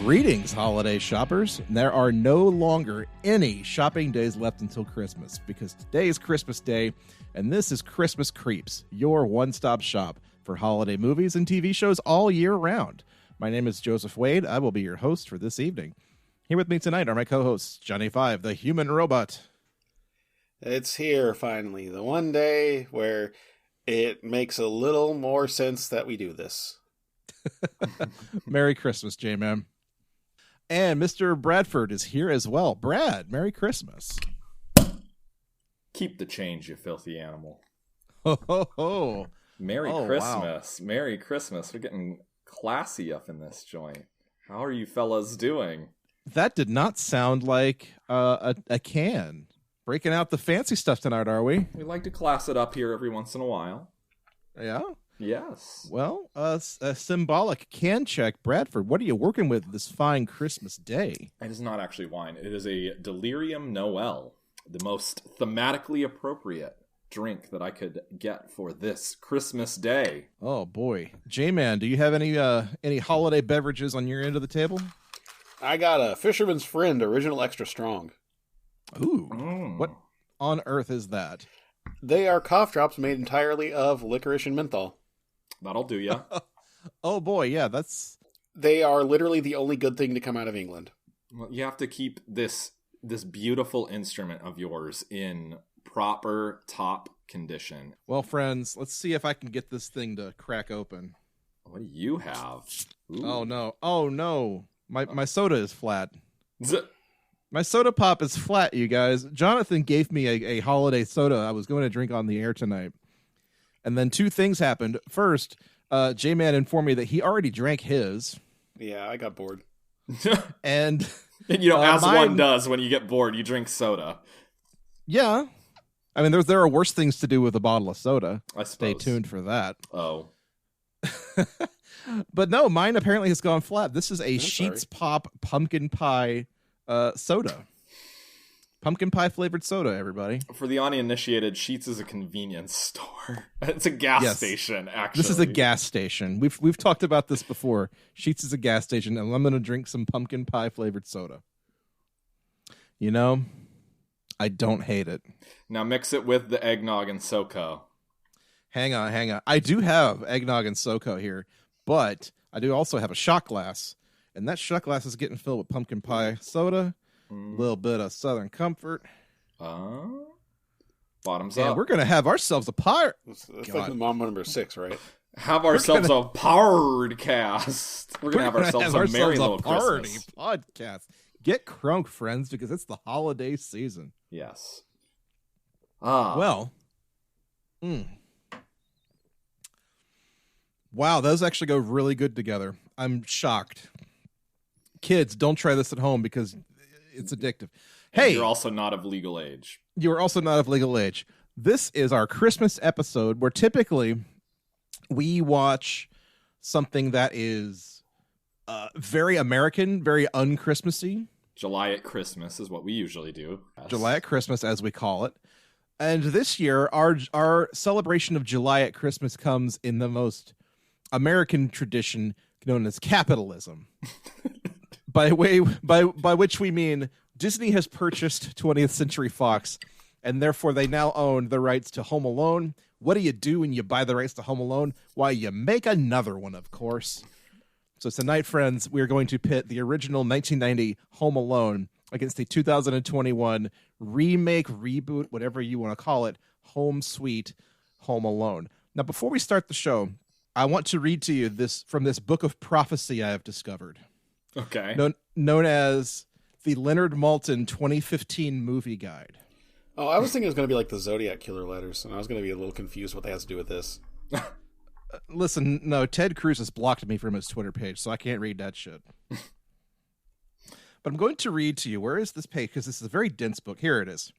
Greetings, holiday shoppers. There are no longer any shopping days left until Christmas because today is Christmas Day, and this is Christmas Creeps, your one-stop shop for holiday movies and TV shows all year round. My name is Joseph Wade. I will be your host for this evening. Here with me tonight are my co-hosts, Johnny Five, the human robot. It's here, finally. The one day where it makes a little more sense that we do this. Merry Christmas, J-Man. And Mr. Bradford is here as well. Brad, Merry Christmas. Keep the change, you filthy animal. Ho, ho, ho. Merry Christmas. Wow. Merry Christmas. We're getting classy up in this joint. How are you fellas doing? That did not sound like a can. Breaking out the fancy stuff tonight, are we? We like to class it up here every once in a while. Yeah? Yes. Well, a symbolic can check. Bradford, what are you working with this fine Christmas day? It is not actually wine. It is a Delirium Noel, the most thematically appropriate drink that I could get for this Christmas day. Oh, boy. J-Man, do you have any holiday beverages on your end of the table? I got a Fisherman's Friend Original Extra Strong. Ooh. What on earth is that? They are cough drops made entirely of licorice and menthol. That'll do ya. Oh boy, yeah, They are literally the only good thing to come out of England. Well, you have to keep this beautiful instrument of yours in proper top condition. Well, friends, let's see if I can get this thing to crack open. What do you have? Ooh. Oh no. My soda is flat. Zip. My soda pop is flat, you guys. Jonathan gave me a holiday soda I was going to drink on the air tonight. And then two things happened. First, J-Man informed me that he already drank his. Yeah, I got bored. And as one does when you get bored, you drink soda. Yeah. I mean, there are worse things to do with a bottle of soda. I suppose. Stay tuned for that. Oh. But no, mine apparently has gone flat. This is a I'm Sheets sorry. Pop pumpkin pie soda. Pumpkin pie flavored soda, everybody. For the uninitiated, Sheets is a convenience store. It's a gas station, actually. This is a gas station. We've talked about this before. Sheets is a gas station, and I'm going to drink some pumpkin pie flavored soda. You know, I don't hate it. Now mix it with the eggnog and SoCo. Hang on. I do have eggnog and SoCo here, but I do also have a shot glass, and that shot glass is getting filled with pumpkin pie soda. A little bit of Southern Comfort. Bottoms and up. We're going to have ourselves a pie. That's like the mom number 6, right? Have ourselves a podcast. We're going to have ourselves a merry little party Christmas. podcast. Get crunk, friends, because it's the holiday season. Yes. Well. Wow, those actually go really good together. I'm shocked. Kids, don't try this at home because it's addictive. Hey, you're also not of legal age. You're also not of legal age. This is our Christmas episode where typically we watch something that is very American, very un-Christmassy. July at Christmas is what we usually do. Yes. July at Christmas, as we call it. And this year, our celebration of July at Christmas comes in the most American tradition known as capitalism. by which we mean Disney has purchased 20th Century Fox, and therefore they now own the rights to Home Alone. What do you do when you buy the rights to Home Alone? Why, you make another one, of course. So tonight, friends, we're going to pit the original 1990 Home Alone against the 2021 remake, reboot, whatever you want to call it, Home Sweet Home Alone. Now, before we start the show, I want to read to you this from this book of prophecy I have discovered. Okay. Known as the Leonard Maltin 2015 Movie Guide. Oh, I was thinking it was going to be like the Zodiac Killer letters, and I was going to be a little confused what that has to do with this. Listen, no, Ted Cruz has blocked me from his Twitter page, so I can't read that shit. But I'm going to read to you, where is this page? Because this is a very dense book. Here it is.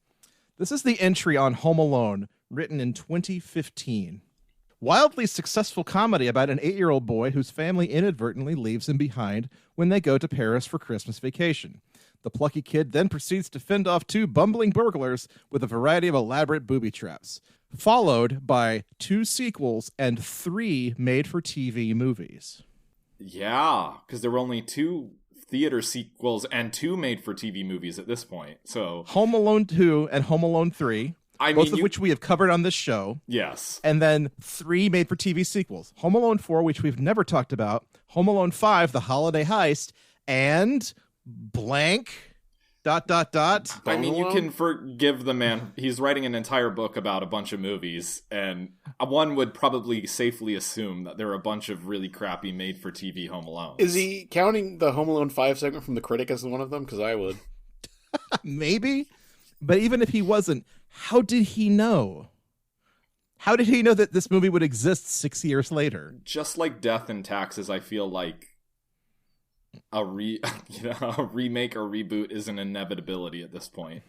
This is the entry on Home Alone, written in 2015. Wildly successful comedy about an 8-year-old boy whose family inadvertently leaves him behind when they go to Paris for Christmas vacation. The plucky kid then proceeds to fend off 2 bumbling burglars with a variety of elaborate booby traps, followed by 2 sequels and 3 made-for-TV movies. Yeah, because there were only 2 theater sequels and 2 made-for-TV movies at this point. So Home Alone 2 and Home Alone 3, both of which we have covered on this show. Yes. And then 3 made-for-TV sequels. Home Alone 4, which we've never talked about. Home Alone 5, The Holiday Heist, and blank... ... I mean, you can forgive the man. He's writing an entire book about a bunch of movies, and one would probably safely assume that there are a bunch of really crappy made-for-TV Home Alone. Is he counting the Home Alone 5 segment from The Critic as one of them? Because I would. Maybe. But even if he wasn't, how did he know? How did he know that this movie would exist 6 years later? Just like Death and Taxes, I feel like a remake or reboot is an inevitability at this point.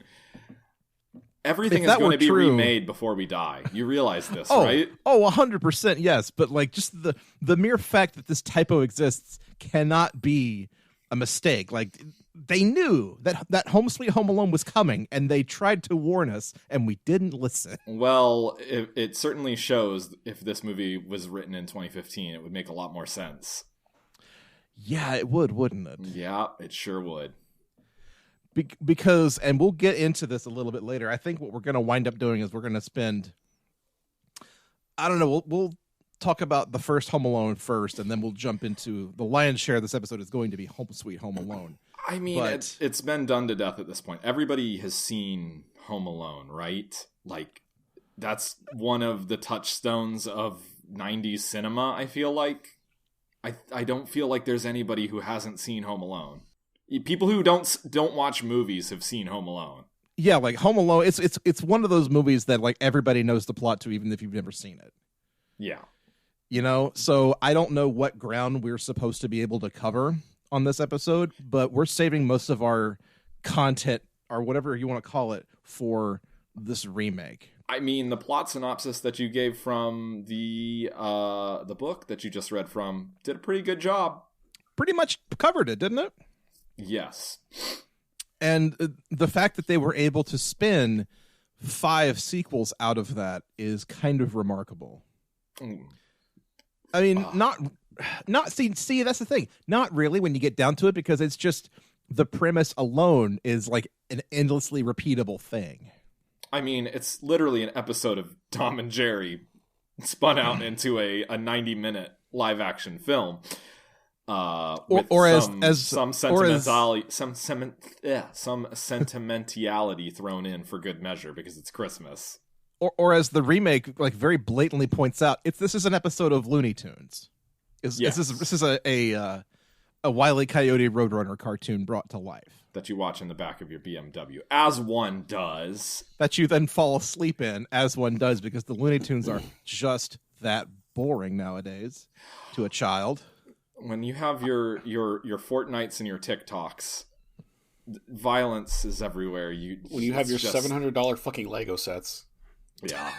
Everything is going to be remade before we die. You realize this, right? Oh, 100% yes. But like just the mere fact that this typo exists cannot be a mistake. Like they knew that Home Sweet Home Alone was coming, and they tried to warn us, and we didn't listen. Well, it certainly shows if this movie was written in 2015, it would make a lot more sense. Yeah, it would, wouldn't it? Yeah, it sure would. Because, and we'll get into this a little bit later, I think what we're going to wind up doing is we're going to spend, I don't know, we'll talk about the first Home Alone first, and then we'll jump into the lion's share of this episode is going to be Home Sweet Home Alone. I mean, it's been done to death at this point. Everybody has seen Home Alone, right? Like, that's one of the touchstones of 90s cinema, I feel like. I don't feel like there's anybody who hasn't seen Home Alone. People who don't watch movies have seen Home Alone. Yeah, like Home Alone, it's one of those movies that like everybody knows the plot to, even if you've never seen it. Yeah. You know, so I don't know what ground we're supposed to be able to cover on this episode, but we're saving most of our content, or whatever you want to call it, for this remake. I mean, the plot synopsis that you gave from the book that you just read from did a pretty good job. Pretty much covered it, didn't it? Yes. And the fact that they were able to spin 5 sequels out of that is kind of remarkable. I mean, not see, that's the thing. Not really when you get down to it, because it's just the premise alone is like an endlessly repeatable thing. I mean, it's literally an episode of Tom and Jerry spun out into a 90-minute live-action film. With some sentimentality thrown in for good measure because it's Christmas. Or as the remake like very blatantly points out, this is an episode of Looney Tunes. This is a Wile E. Coyote Roadrunner cartoon brought to life. That you watch in the back of your BMW, as one does. That you then fall asleep in, as one does, because the Looney Tunes are just that boring nowadays to a child. When you have your Fortnites and your TikToks, violence is everywhere. When you have your $700 fucking Lego sets. Yeah.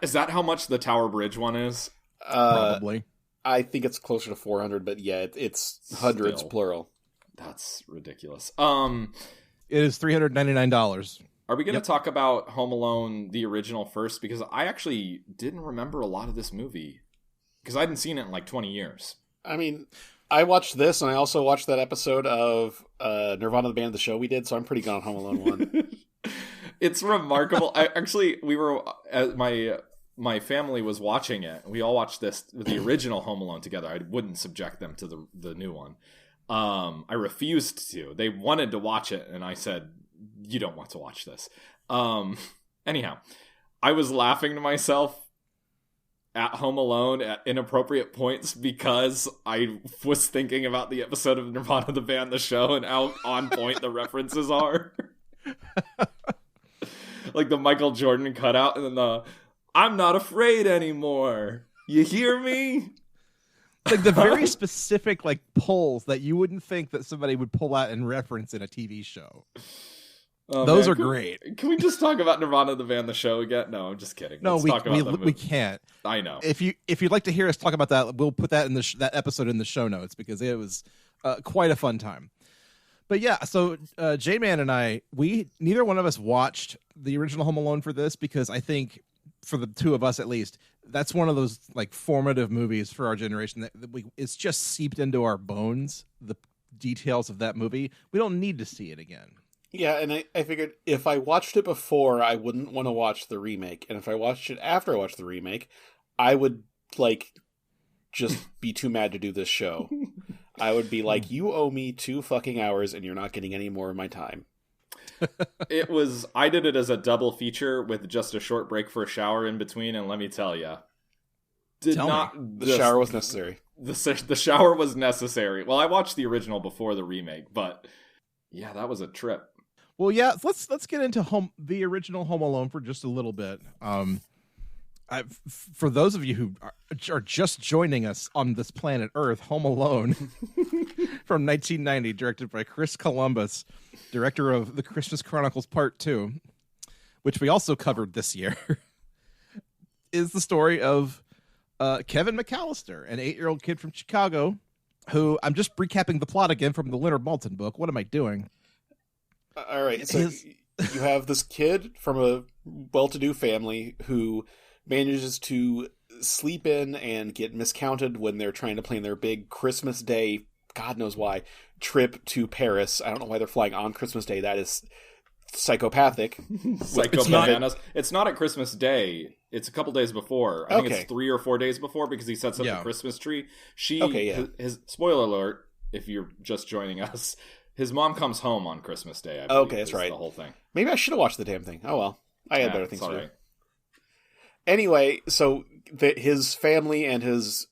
Is that how much the Tower Bridge one is? Probably. I think it's closer to 400, but yeah, it's hundreds plural. That's ridiculous. It is $399. Are we going to talk about Home Alone, the original, first? Because I actually didn't remember a lot of this movie. Because I hadn't seen it in like 20 years. I mean, I watched this, and I also watched that episode of Nirvana the Band, the show we did, so I'm pretty good on Home Alone 1. It's remarkable. We were... My family was watching it. We all watched the original Home Alone together. I wouldn't subject them to the new one. I refused to. They wanted to watch it, and I said, "You don't want to watch this." Anyhow, I was laughing to myself at Home Alone at inappropriate points because I was thinking about the episode of Nirvana the Band, the show, and how on point the references are. Like the Michael Jordan cutout, and then the "I'm not afraid anymore. You hear me?" Like the very specific like pulls that you wouldn't think that somebody would pull out and reference in a TV show. Those are great. Can we just talk about Nirvana the Band, the show again? No, I'm just kidding. No, we can't. I know. If you'd like to hear us talk about that, we'll put that in that episode in the show notes, because it was quite a fun time. But yeah, so J-Man and I, neither one of us watched the original Home Alone for this, because I think for the two of us at least, that's one of those like formative movies for our generation that it's just seeped into our bones. details of that movie, we don't need to see it again. Yeah, and I figured if I watched it before, I wouldn't want to watch the remake. And if I watched it after I watched the remake, I would, like, just be too mad to do this show. I would be like, you owe me 2 fucking hours and you're not getting any more of my time. I did it as a double feature with just a short break for a shower in between, and let me tell you, The shower was necessary. The shower was necessary. Well, I watched the original before the remake, but yeah, that was a trip. Well, yeah, let's get into the original Home Alone for just a little bit. For those of you who are just joining us on this planet Earth, Home Alone from 1990, directed by Chris Columbus, director of The Christmas Chronicles Part 2, which we also covered this year, is the story of Kevin McAllister, an 8-year-old kid from Chicago, who, I'm just recapping the plot again from the Leonard Maltin book. What am I doing? All right, so you have this kid from a well-to-do family who manages to sleep in and get miscounted when they're trying to plan their big Christmas Day, God knows why, trip to Paris. I don't know why they're flying on Christmas Day. That is psychopathic. It's not at Christmas Day. It's a couple days before. I think it's 3 or 4 days before because he sets up the Christmas tree. His spoiler alert, if you're just joining us, his mom comes home on Christmas Day. I believe, that's right. The whole thing. Maybe I should have watched the damn thing. Oh well, I had better things to do. Right. Anyway, so his family and his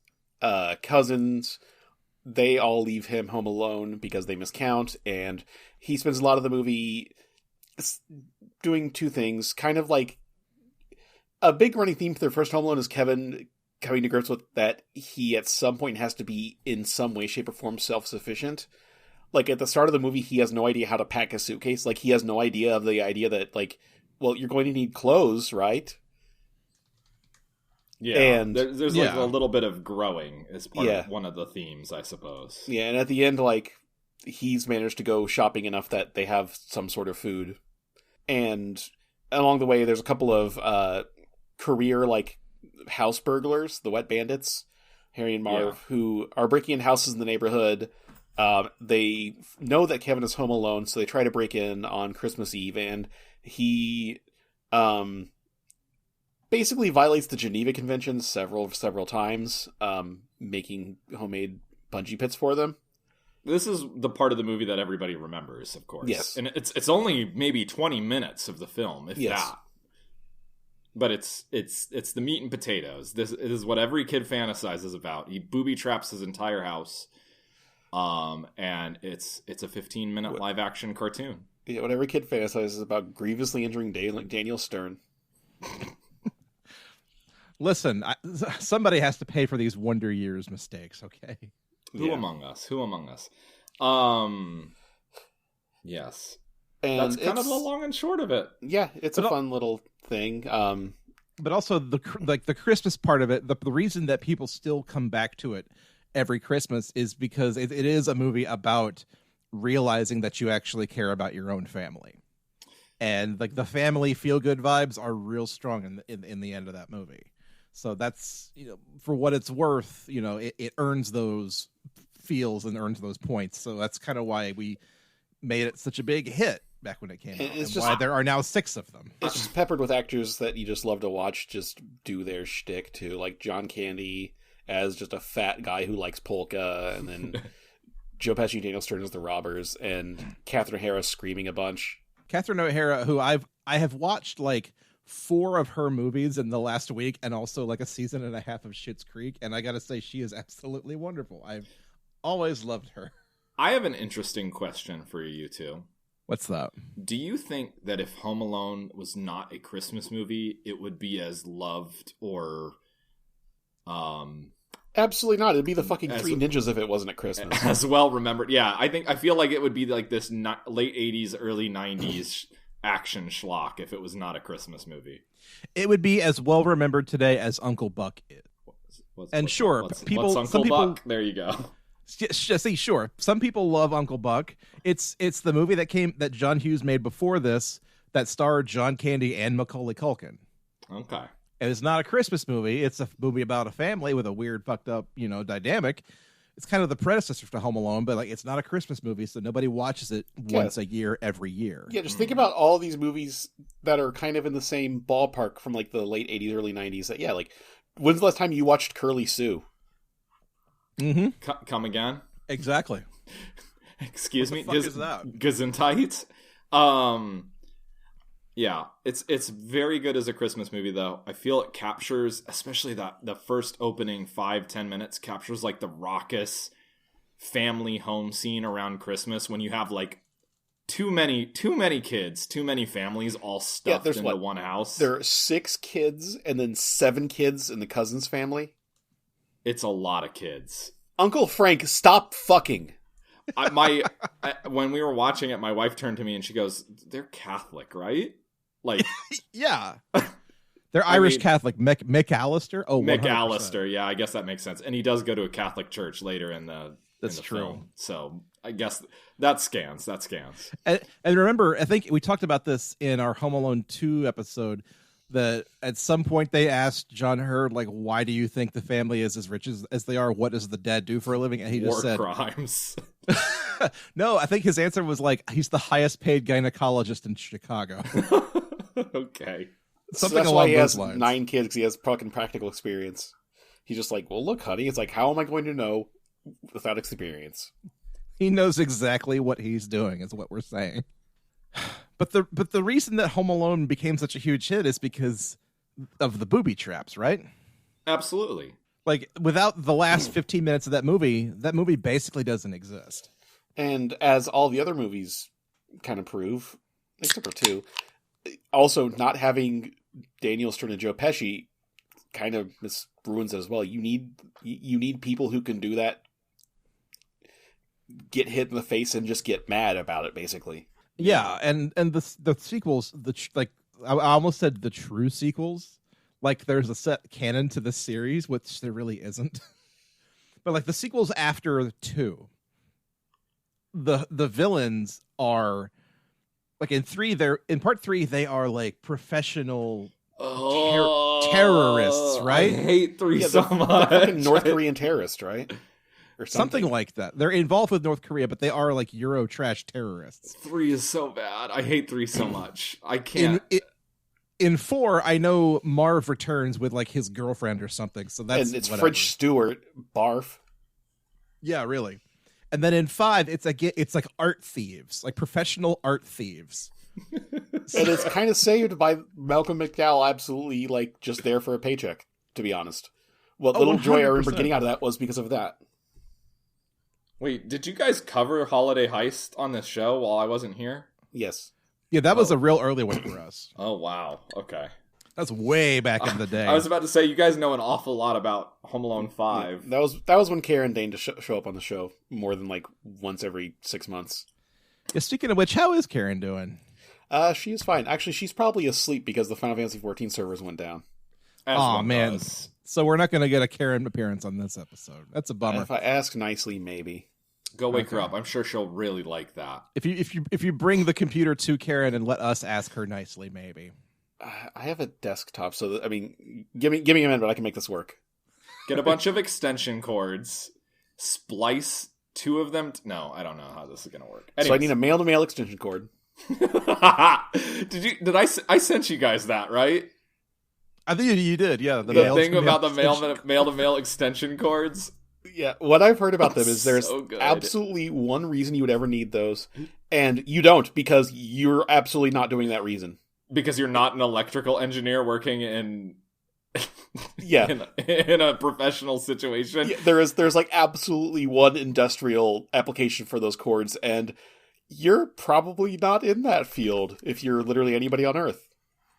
cousins, they all leave him home alone because they miscount, and he spends a lot of the movie doing 2 things. Kind of like a big running theme for their first Home Alone is Kevin coming to grips with that he at some point has to be in some way, shape, or form self-sufficient. Like, at the start of the movie, he has no idea how to pack a suitcase. Like, he has no idea of the idea that, like, well, you're going to need clothes, right? Yeah, and there's like a little bit of growing as part of one of the themes, I suppose. Yeah, and at the end, like, he's managed to go shopping enough that they have some sort of food. And along the way, there's a couple of career, like, house burglars, the Wet Bandits, Harry and Marv, who are breaking in houses in the neighborhood. They know that Kevin is home alone, so they try to break in on Christmas Eve, and he basically violates the Geneva Convention several times, making homemade bungee pits for them. This is the part of the movie that everybody remembers, of course. Yes. And it's only maybe 20 minutes of the film, if that. But it's the meat and potatoes. This is what every kid fantasizes about. He booby traps his entire house. And it's a 15-minute live action cartoon. Yeah, what every kid fantasizes about, grievously injuring Daniel Stern. Listen, somebody has to pay for these Wonder Years mistakes, okay? Who among us? Yes. And that's kind of the long and short of it. Yeah, it's a fun little thing. But also the Christmas part of it, the reason that people still come back to it every Christmas is because it is a movie about realizing that you actually care about your own family. And like the family feel good vibes are real strong in the end of that movie. So that's, for what it's worth, it earns those feels and earns those points. So that's kind of why we made it such a big hit back when it came out, and why there are now 6 of them. It's just peppered with actors that you just love to watch just do their shtick too, like John Candy as just a fat guy who likes polka, and then Joe Pesci and Daniel Stern as the robbers, and Catherine O'Hara screaming a bunch. Catherine O'Hara, who I have watched like 4 of her movies in the last week, and also like a season and a half of Schitt's Creek, and I gotta say she is absolutely wonderful. I've always loved her. I have an interesting question for you two. What's that? Do you think that if Home Alone was not a Christmas movie, it would be as loved or Absolutely not. It'd be the fucking Three Ninjas if it wasn't at Christmas. As well remembered. Yeah, I feel like it would be like this late 80s, early 90s action schlock if it was not a Christmas movie. It would be as well remembered today as Uncle Buck is. What's Uncle Buck? There you go. See, sure. Some people love Uncle Buck. It's the movie that John Hughes made before this that starred John Candy and Macaulay Culkin. Okay. And it's not a Christmas movie. It's a movie about a family with a weird, fucked up, dynamic. it's kind of the predecessor to Home Alone, but like it's not a Christmas movie, so nobody watches it once a year every year. Yeah, just think about all these movies that are kind of in the same ballpark from like the late 80s, early 90s. That, yeah, like when's the last time you watched Curly Sue? Mm-hmm. Come again? Exactly. Excuse me? What the fuck is that? Gesundheit? Yeah, it's very good as a Christmas movie, though. I feel it captures, especially the first opening 5-10 minutes, captures like the raucous family home scene around Christmas when you have like too many kids, too many families all stuffed into one house. There are 6 kids and then 7 kids in the cousin's family. It's a lot of kids. Uncle Frank, stop fucking. When we were watching it, my wife turned to me and she goes, "They're Catholic, right?" Like, yeah, they're Irish Catholic. McAllister. Oh, 100%. McAllister. Yeah, I guess that makes sense. And he does go to a Catholic church later in the. That's in the true. Film. So I guess that scans. And remember, I think we talked about this in our Home Alone 2 episode. That at some point they asked John Hurd, like, why do you think the family is as rich as they are? What does the dad do for a living? And he just said, crimes. No, I think his answer was like, he's the highest paid gynecologist in Chicago. Okay. Something so that's along why he those has lines. 9 kids, because he has fucking practical experience. He's just like, well, look, honey, it's like, how am I going to know without experience? He knows exactly what he's doing, is what we're saying. But the reason that Home Alone became such a huge hit is because of the booby traps, right? Absolutely. Like, without the last 15 minutes of that movie basically doesn't exist. And as all the other movies kind of prove, except for 2, also not having Daniel Stern and Joe Pesci kind of ruins it as well. You need people who can do that, get hit in the face and just get mad about it, basically. Yeah, and the sequels, I almost said the true sequels. Like, there's a set canon to this series, which there really isn't. But like the sequels after 2, the villains are like in part 3 they are like professional terrorists, right? I hate 3 so much. Fucking North Korean terrorist, right? Or something like that. They're involved with North Korea, but they are like Euro trash terrorists. 3 is so bad. I hate 3 so much. I can't. In 4, I know Marv returns with like his girlfriend or something. So that's and it's whatever. French Stewart, barf. Yeah, really. And then in 5, it's like art thieves, like professional art thieves. And it's kind of saved by Malcolm McDowell, absolutely like just there for a paycheck, to be honest. What little joy I remember getting out of that was because of that. Wait, did you guys cover Holiday Heist on this show while I wasn't here? Yes. Yeah, that was a real early one for us. Oh, wow. Okay. That's way back in the day. I was about to say, you guys know an awful lot about Home Alone 5. Yeah, that was when Karen deigned to show up on the show more than like once every 6 months. Yeah, speaking of which, how is Karen doing? She is fine. Actually, she's probably asleep because the Final Fantasy XIV servers went down. Oh, man. So we're not going to get a Karen appearance on this episode. That's a bummer. If I ask nicely, maybe. Go wake her up. I'm sure she'll really like that. If you bring the computer to Karen and let us ask her nicely, maybe. I have a desktop, so I mean, give me a minute, but I can make this work. Get a bunch of extension cords, splice 2 of them. No, I don't know how this is gonna work. Anyways. So I need a male-to-male extension cord. Did I sent you guys that, right? I think you did. Yeah, the thing about the male-to-male extension cords. Yeah, what I've heard about them is there's absolutely one reason you would ever need those, and you don't, because you're absolutely not doing that reason. Because you're not an electrical engineer working in in a professional situation. Yeah, there's like absolutely one industrial application for those cords, and you're probably not in that field if you're literally anybody on Earth.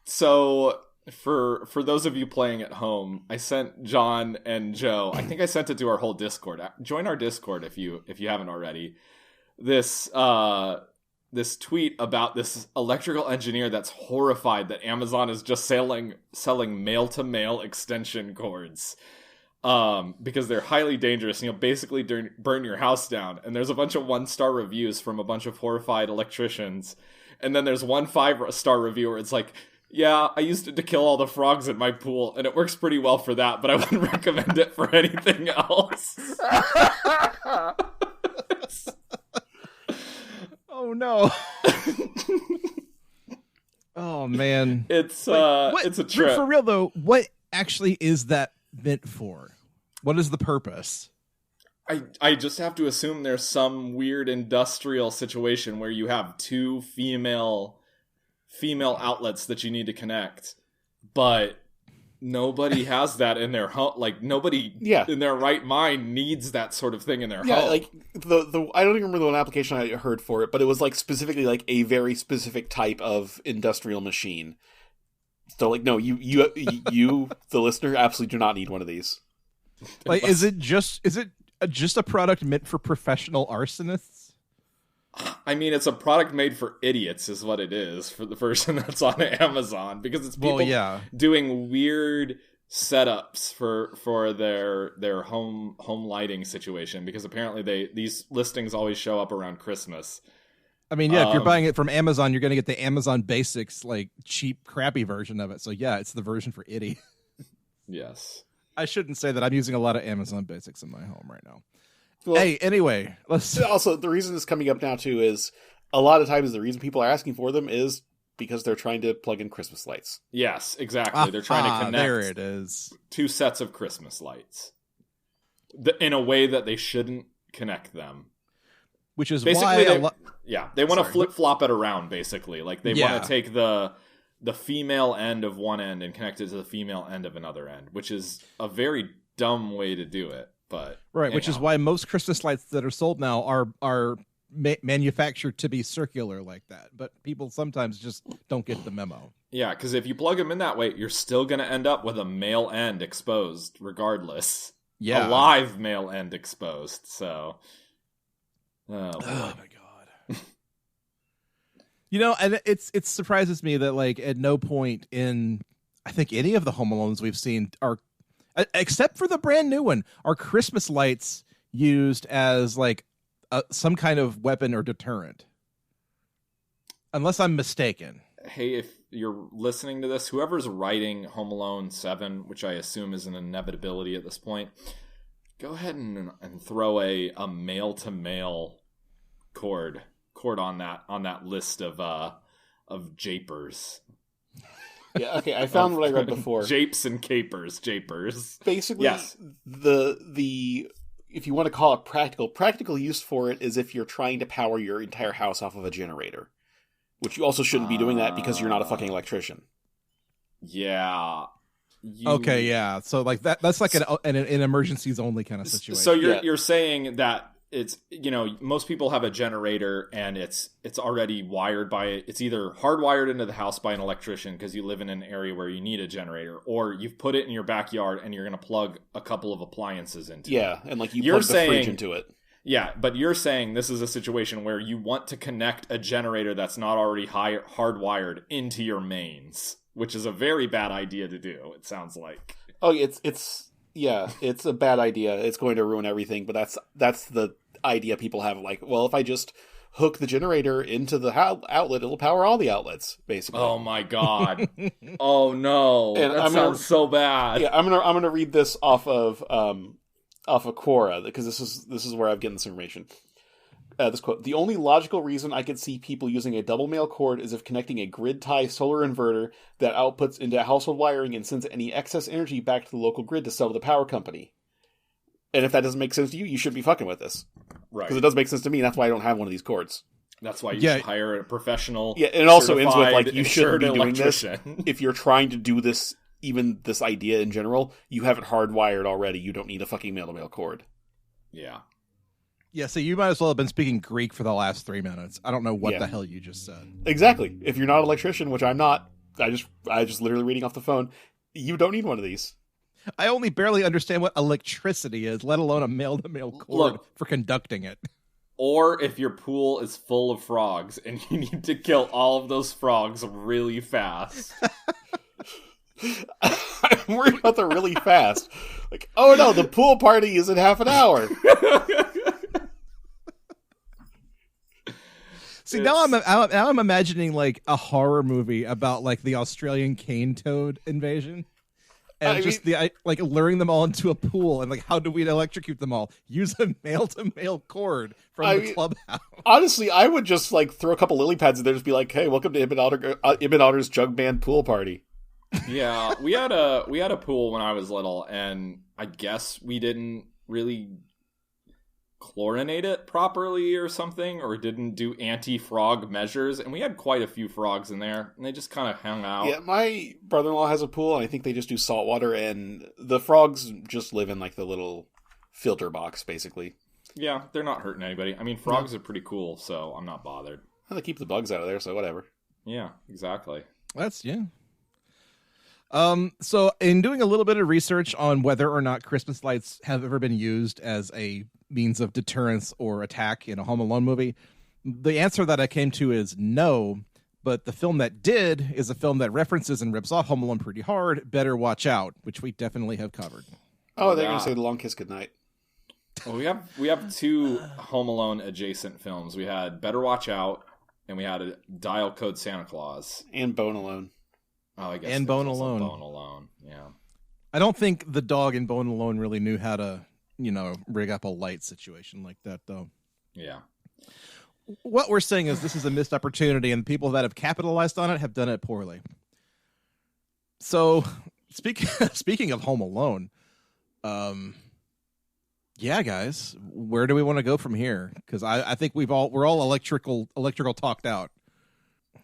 So for those of you playing at home, I sent John and Joe, I think I sent it to our whole Discord. Join our Discord if you haven't already. This tweet about this electrical engineer that's horrified that Amazon is just selling male-to-male extension cords because they're highly dangerous and you'll basically burn your house down. And there's a bunch of 1-star reviews from a bunch of horrified electricians. And then there's one 5-star review where it's like, yeah, I used it to kill all the frogs in my pool, and it works pretty well for that, but I wouldn't recommend it for anything else. Oh no. Oh man. It's What, it's a trip. For real though, what actually is that meant for? What is the purpose? I just have to assume there's some weird industrial situation where you have two female outlets that you need to connect, but nobody has that in their home. Like nobody in their right mind needs that sort of thing in their home. Like the I don't even remember the one application I heard for it, but it was like specifically like a very specific type of industrial machine. So like, no, you the listener absolutely do not need one of these. Like, is it just a product meant for professional arsonists? I mean, it's a product made for idiots, is what it is for the person that's on Amazon, because it's people doing weird setups for their home lighting situation. Because apparently these listings always show up around Christmas. I mean, yeah, if you're buying it from Amazon, you're going to get the Amazon Basics, like cheap, crappy version of it. So yeah, it's the version for idiots. Yes. I shouldn't say that. I'm using a lot of Amazon Basics in my home right now. Well, hey, anyway, let's... Also, the reason it's coming up now, too, is a lot of times the reason people are asking for them is because they're trying to plug in Christmas lights. Yes, exactly. They're trying to connect there it is. Two sets of Christmas lights in a way that they shouldn't connect them. Which is basically why... they want to flip-flop it around, basically. Like, they want to take the female end of one end and connect it to the female end of another end, which is a very dumb way to do it. But right, which is why most Christmas lights that are sold now are manufactured to be circular like that. But people sometimes just don't get the memo. Yeah, because if you plug them in that way, you're still going to end up with a male end exposed regardless. Yeah. A live male end exposed, so... Oh my god. You know, and it surprises me that like at no point in I think any of the Home Alones we've seen are, except for the brand new one, are Christmas lights used as like some kind of weapon or deterrent. Unless I'm mistaken. Hey, if you're listening to this, whoever's writing Home Alone 7, which I assume is an inevitability at this point, go ahead and throw a male to male cord on that list of japers. Yeah, okay, I found what I read before. Japes and japers. Basically, yes. the if you want to call it practical use for it is if you're trying to power your entire house off of a generator. Which you also shouldn't be doing that because you're not a fucking electrician. Yeah. Okay, yeah. So like that's like an emergencies only kind of situation. So you're saying that it's, most people have a generator and it's already wired it's either hardwired into the house by an electrician because you live in an area where you need a generator, or you've put it in your backyard and you're going to plug a couple of appliances into it. Yeah, and like you're plug the fridge into it. Yeah, but you're saying this is a situation where you want to connect a generator that's not already hardwired into your mains, which is a very bad idea to do, it sounds like. Oh, it's a bad idea. It's going to ruin everything, but that's the idea people have. Like, well, if I just hook the generator into the outlet, it'll power all the outlets, basically. Oh my god. Oh no. And that sounds so bad. Yeah, I'm gonna read this off of Quora, because this is where I've gotten this information. This quote: "The only logical reason I could see people using a double male cord is if connecting a grid tie solar inverter that outputs into household wiring and sends any excess energy back to the local grid to sell to the power company. And if that doesn't make sense to you, you shouldn't be fucking with this. Right. Because it does make sense to me, and that's why I don't have one of these cords. That's why you should hire a professional. Yeah, and it also ends with, like, you shouldn't be doing this. If you're trying to do this, even this idea in general, you have it hardwired already. You don't need a fucking male-to-male cord. Yeah. Yeah, so you might as well have been speaking Greek for the last 3 minutes. I don't know what the hell you just said. Exactly. If you're not an electrician, which I'm not, I just literally reading off the phone, you don't need one of these. I only barely understand what electricity is, let alone a male-to-male cord for conducting it. Or if your pool is full of frogs and you need to kill all of those frogs really fast. I'm worried about the really fast. Like, oh no, the pool party is in half an hour. See, now I'm imagining like a horror movie about like the Australian cane toad invasion. And like luring them all into a pool, and like, how do we electrocute them all? Use a male-to-male cord from the clubhouse. Honestly, I would just like throw a couple lily pads in there, just be like, "Hey, welcome to Ibn Otter's Jug Band pool party." Yeah, we had a pool when I was little, and I guess we didn't really chlorinate it properly or something, or didn't do anti-frog measures, and we had quite a few frogs in there, and they just kind of hung out. Yeah, my brother-in-law has a pool, and I think they just do salt water, and the frogs just live in like the little filter box, basically. Yeah, they're not hurting anybody. I mean, frogs are pretty cool, so I'm not bothered. Well, they keep the bugs out of there, so whatever. Yeah, exactly. Yeah. So in doing a little bit of research on whether or not Christmas lights have ever been used as a means of deterrence or attack in a Home Alone movie, the answer that I came to is no, but the film that did is a film that references and rips off Home Alone pretty hard, Better Watch Out, which we definitely have covered. Oh, they're going to say The Long Kiss Goodnight. Well, we have two Home Alone adjacent films. We had Better Watch Out, and we had a Dial Code Santa Claus. And Bone Alone. Oh, I guess. And Bone Alone. Bone Alone, yeah. I don't think the dog in Bone Alone really knew how to, rig up a light situation like that, though. Yeah. What we're saying is this is a missed opportunity, and people that have capitalized on it have done it poorly. So, speaking of Home Alone, yeah, guys, where do we want to go from here? Because I think we're all electrical talked out.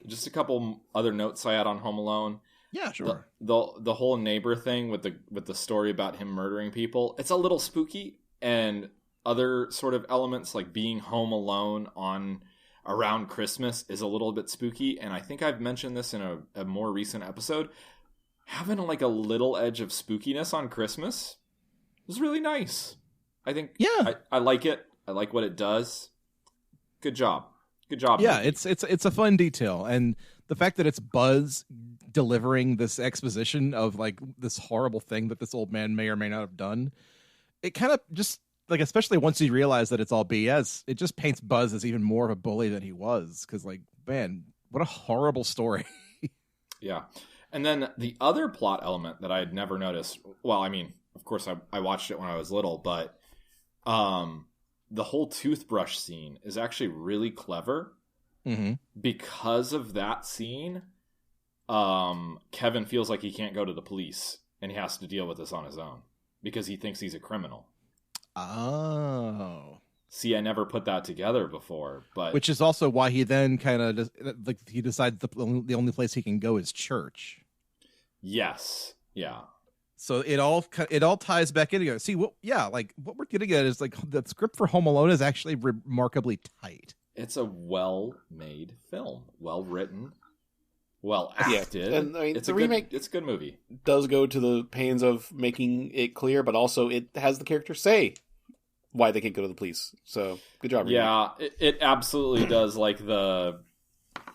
Just a couple other notes I had on Home Alone. Yeah, sure. The whole neighbor thing with the story about him murdering people, it's a little spooky, and other sort of elements like being home alone around Christmas is a little bit spooky. And I think I've mentioned this in a more recent episode. Having like a little edge of spookiness on Christmas is really nice. I think. Yeah, I like it. I like what it does. Good job. Good job. Yeah, movie. It's a fun detail, and the fact that it's Buzz delivering this exposition of like this horrible thing that this old man may or may not have done, it kind of just like, especially once you realize that it's all BS, it just paints Buzz as even more of a bully than he was. Because like, man, what a horrible story. Yeah, and then the other plot element that I had never noticed. Well, I mean, of course, I watched it when I was little, but the whole toothbrush scene is actually really clever. Mm-hmm. Because of that scene, Kevin feels like he can't go to the police and he has to deal with this on his own because he thinks he's a criminal. Oh. See, I never put that together before, but which is also why he then kind of like he decides the only place he can go is church. Yes. Yeah. So it all ties back in together. See, what we're getting at is like the script for Home Alone is actually remarkably tight. It's a well-made film, well-written, well-acted. Yeah. And I mean, it's the remake it's a good movie. Does go to the pains of making it clear, but also it has the characters say why they can't go to the police. So good job. Yeah, it absolutely does. Like the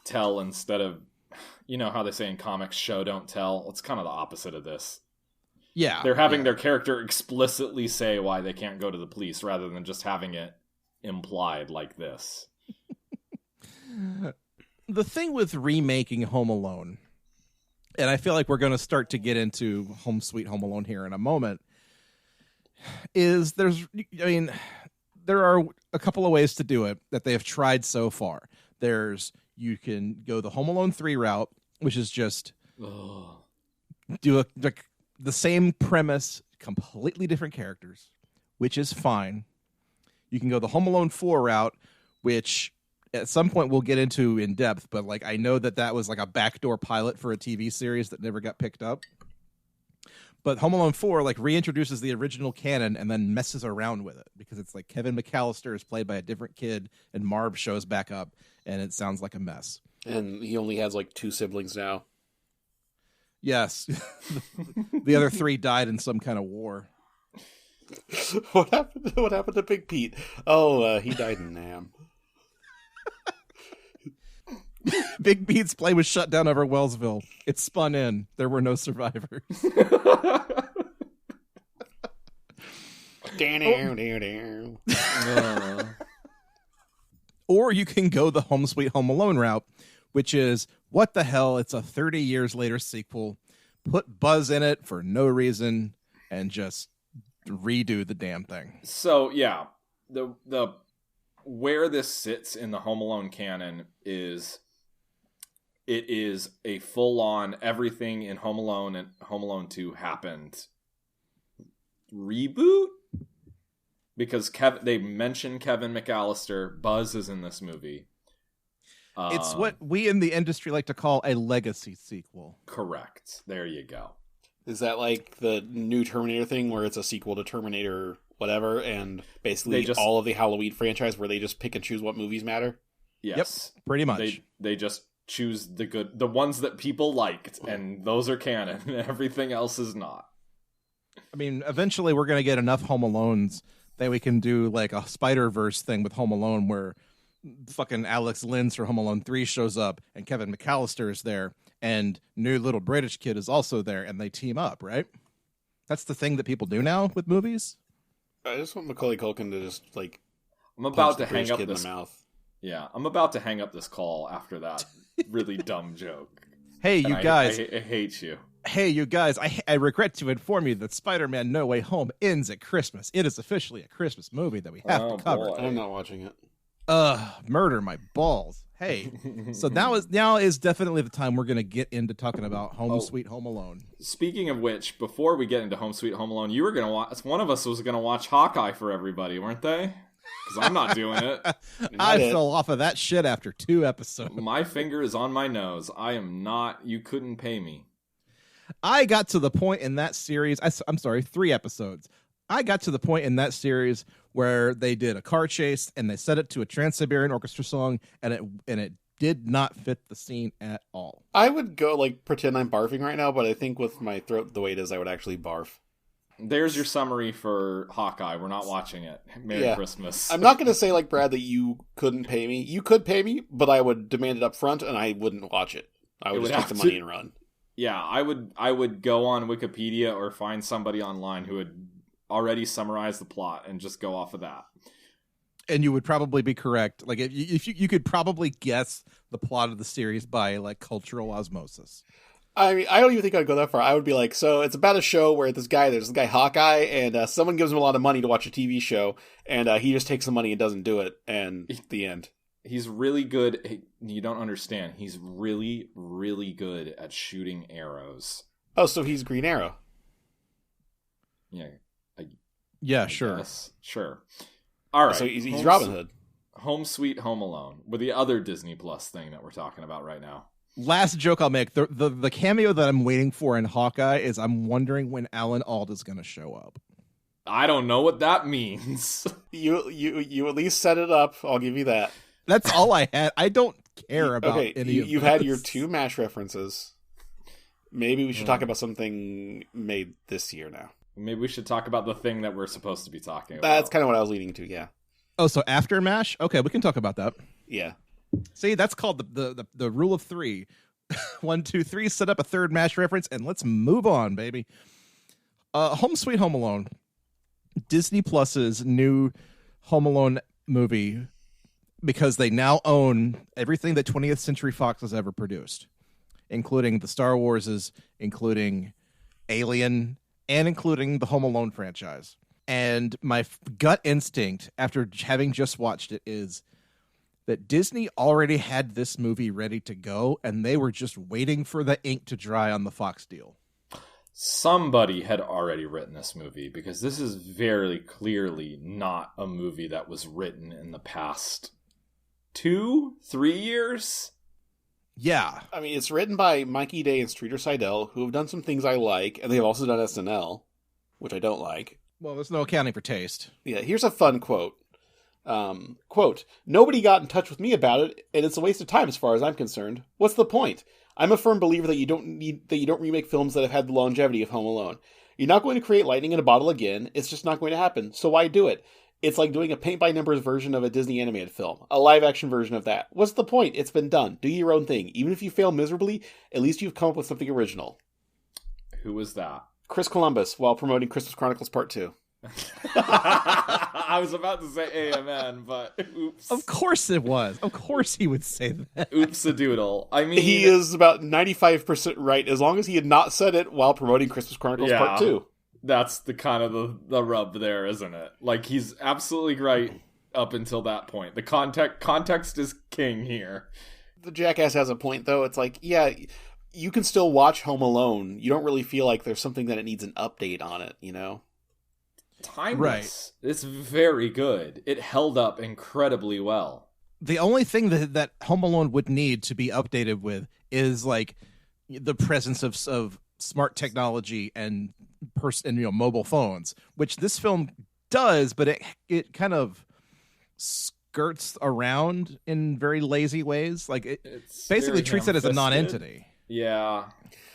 tell instead of, how they say in comics, show don't tell. It's kind of the opposite of this. Yeah, they're having their character explicitly say why they can't go to the police rather than just having it implied like this. The thing with remaking Home Alone, and I feel like we're going to start to get into Home Sweet Home Alone here in a moment, is there are a couple of ways to do it that they have tried so far. You can go the Home Alone 3 route, which is just do the same premise, completely different characters, which is fine. You can go the Home Alone 4 route, which at some point we'll get into in depth, but like I know that was like a backdoor pilot for a TV series that never got picked up. But Home Alone 4 like reintroduces the original canon and then messes around with it because it's like Kevin McAllister is played by a different kid and Marv shows back up and it sounds like a mess. And he only has like 2 siblings now. Yes. The other 3 died in some kind of war. What happened to Big Pete? Oh, he died in Nam. Big Pete's plane was shut down over Wellsville. It spun in. There were no survivors. Or you can go the Home Sweet Home Alone route, which is, what the hell, it's a 30 years later sequel, put Buzz in it for no reason and just redo the damn thing. So yeah, the where this sits in the Home Alone canon is it is a full-on everything in Home Alone and Home Alone 2 happened reboot, because they mention Kevin McAllister. Buzz is in this movie. It's what we in the industry like to call a legacy sequel. Correct. There you go. Is that like the new Terminator thing where it's a sequel to Terminator whatever, and basically all of the Halloween franchise where they just pick and choose what movies matter? Yes. Yep, pretty much. They just choose the ones that people liked, and those are canon, and everything else is not. I mean, eventually we're going to get enough Home Alones that we can do like a Spider-Verse thing with Home Alone where fucking Alex Linz for Home Alone 3 shows up and Kevin McAllister is there and new little British kid is also there and they team up, right? That's the thing that people do now with movies. I just want Macaulay Culkin to just like I'm about to hang up kid this in the mouth. Yeah, I'm about to hang up this call after that really dumb joke. Hey, you guys. I hate you. Hey, you guys, I regret to inform you that Spider-Man No Way Home ends at Christmas. It is officially a Christmas movie that we have to cover. Boy. I'm not watching it. Murder my balls. Hey, so now is definitely the time we're going to get into talking about Home Sweet Home Alone. Speaking of which, before we get into Home Sweet Home Alone, you were going to watch, one of us was going to watch Hawkeye for everybody, weren't they? Because I'm not doing it. I fell off of that shit after 2 episodes. My finger is on my nose. I am not, you couldn't pay me. I got to the point in that series, I'm sorry, 3 episodes. I got to the point in that series where they did a car chase and they set it to a Trans-Siberian Orchestra song and it did not fit the scene at all. I would go like pretend I'm barfing right now, but I think with my throat the way it is, I would actually barf. There's your summary for Hawkeye. We're not watching it. Merry Christmas. I'm not going to say like Brad that you couldn't pay me. You could pay me, but I would demand it up front and I wouldn't watch it. I would just take the money and run. Yeah, I would go on Wikipedia or find somebody online who would already summarize the plot and just go off of that. And you would probably be correct. Like if you could probably guess the plot of the series by like cultural osmosis. I mean, I don't even think I'd go that far. I would be like, so it's about a show where there's this guy Hawkeye, and someone gives him a lot of money to watch a TV show, and he just takes the money and doesn't do it, and the end. He's really good. You don't understand. He's really, really good at shooting arrows. Oh, so he's Green Arrow. Yeah. Yeah, sure. Guess. Sure. All right. So he's Robin Hood. Home Sweet Home Alone, with the other Disney Plus thing that we're talking about right now. Last joke I'll make. The cameo that I'm waiting for in Hawkeye is I'm wondering when Alan Alda's going to show up. I don't know what that means. You at least set it up. I'll give you that. That's all I had. I don't care about any of you've this. had your 2 MASH references. Maybe we should talk about something made this year now. Maybe we should talk about the thing that we're supposed to be talking about. That's kind of what I was leading to, yeah. Oh, so after MASH? Okay, we can talk about that. Yeah. See, that's called the rule of 3. 1, 2, 3, set up a third MASH reference, and let's move on, baby. Home Sweet Home Alone. Disney Plus's new Home Alone movie, because they now own everything that 20th Century Fox has ever produced, including the Star Warses, including Alien, and including the Home Alone franchise. And my gut instinct, after having just watched it, is that Disney already had this movie ready to go, and they were just waiting for the ink to dry on the Fox deal. Somebody had already written this movie, because this is very clearly not a movie that was written in the past 2-3 years. Yeah. I mean, it's written by Mikey Day and Streeter Seidel, who have done some things I like, and they've also done SNL, which I don't like. Well, there's no accounting for taste. Yeah, here's a fun quote. Quote, "Nobody got in touch with me about it, and it's a waste of time as far as I'm concerned. What's the point? I'm a firm believer that you don't remake films that have had the longevity of Home Alone. You're not going to create lightning in a bottle again. It's just not going to happen. So why do it? It's like doing a paint-by-numbers version of a Disney animated film. A live-action version of that. What's the point? It's been done. Do your own thing. Even if you fail miserably, at least you've come up with something original." Who was that? Chris Columbus, while promoting Christmas Chronicles Part 2. I was about to say amen, but oops. Of course it was. Of course he would say that. Oops-a-doodle. I mean... He is about 95% right, as long as he had not said it while promoting Christmas Chronicles Part 2. That's the kind of the rub there, isn't it? Like, he's absolutely right up until that point. The context is king here. The jackass has a point, though. It's like, yeah, you can still watch Home Alone. You don't really feel like there's something that it needs an update on it, you know? Timeless. Right. It's very good. It held up incredibly well. The only thing that Home Alone would need to be updated with is like the presence of smart technology and mobile phones, which this film does, but it kind of skirts around in very lazy ways. Like it basically treats it as a non-entity. Yeah.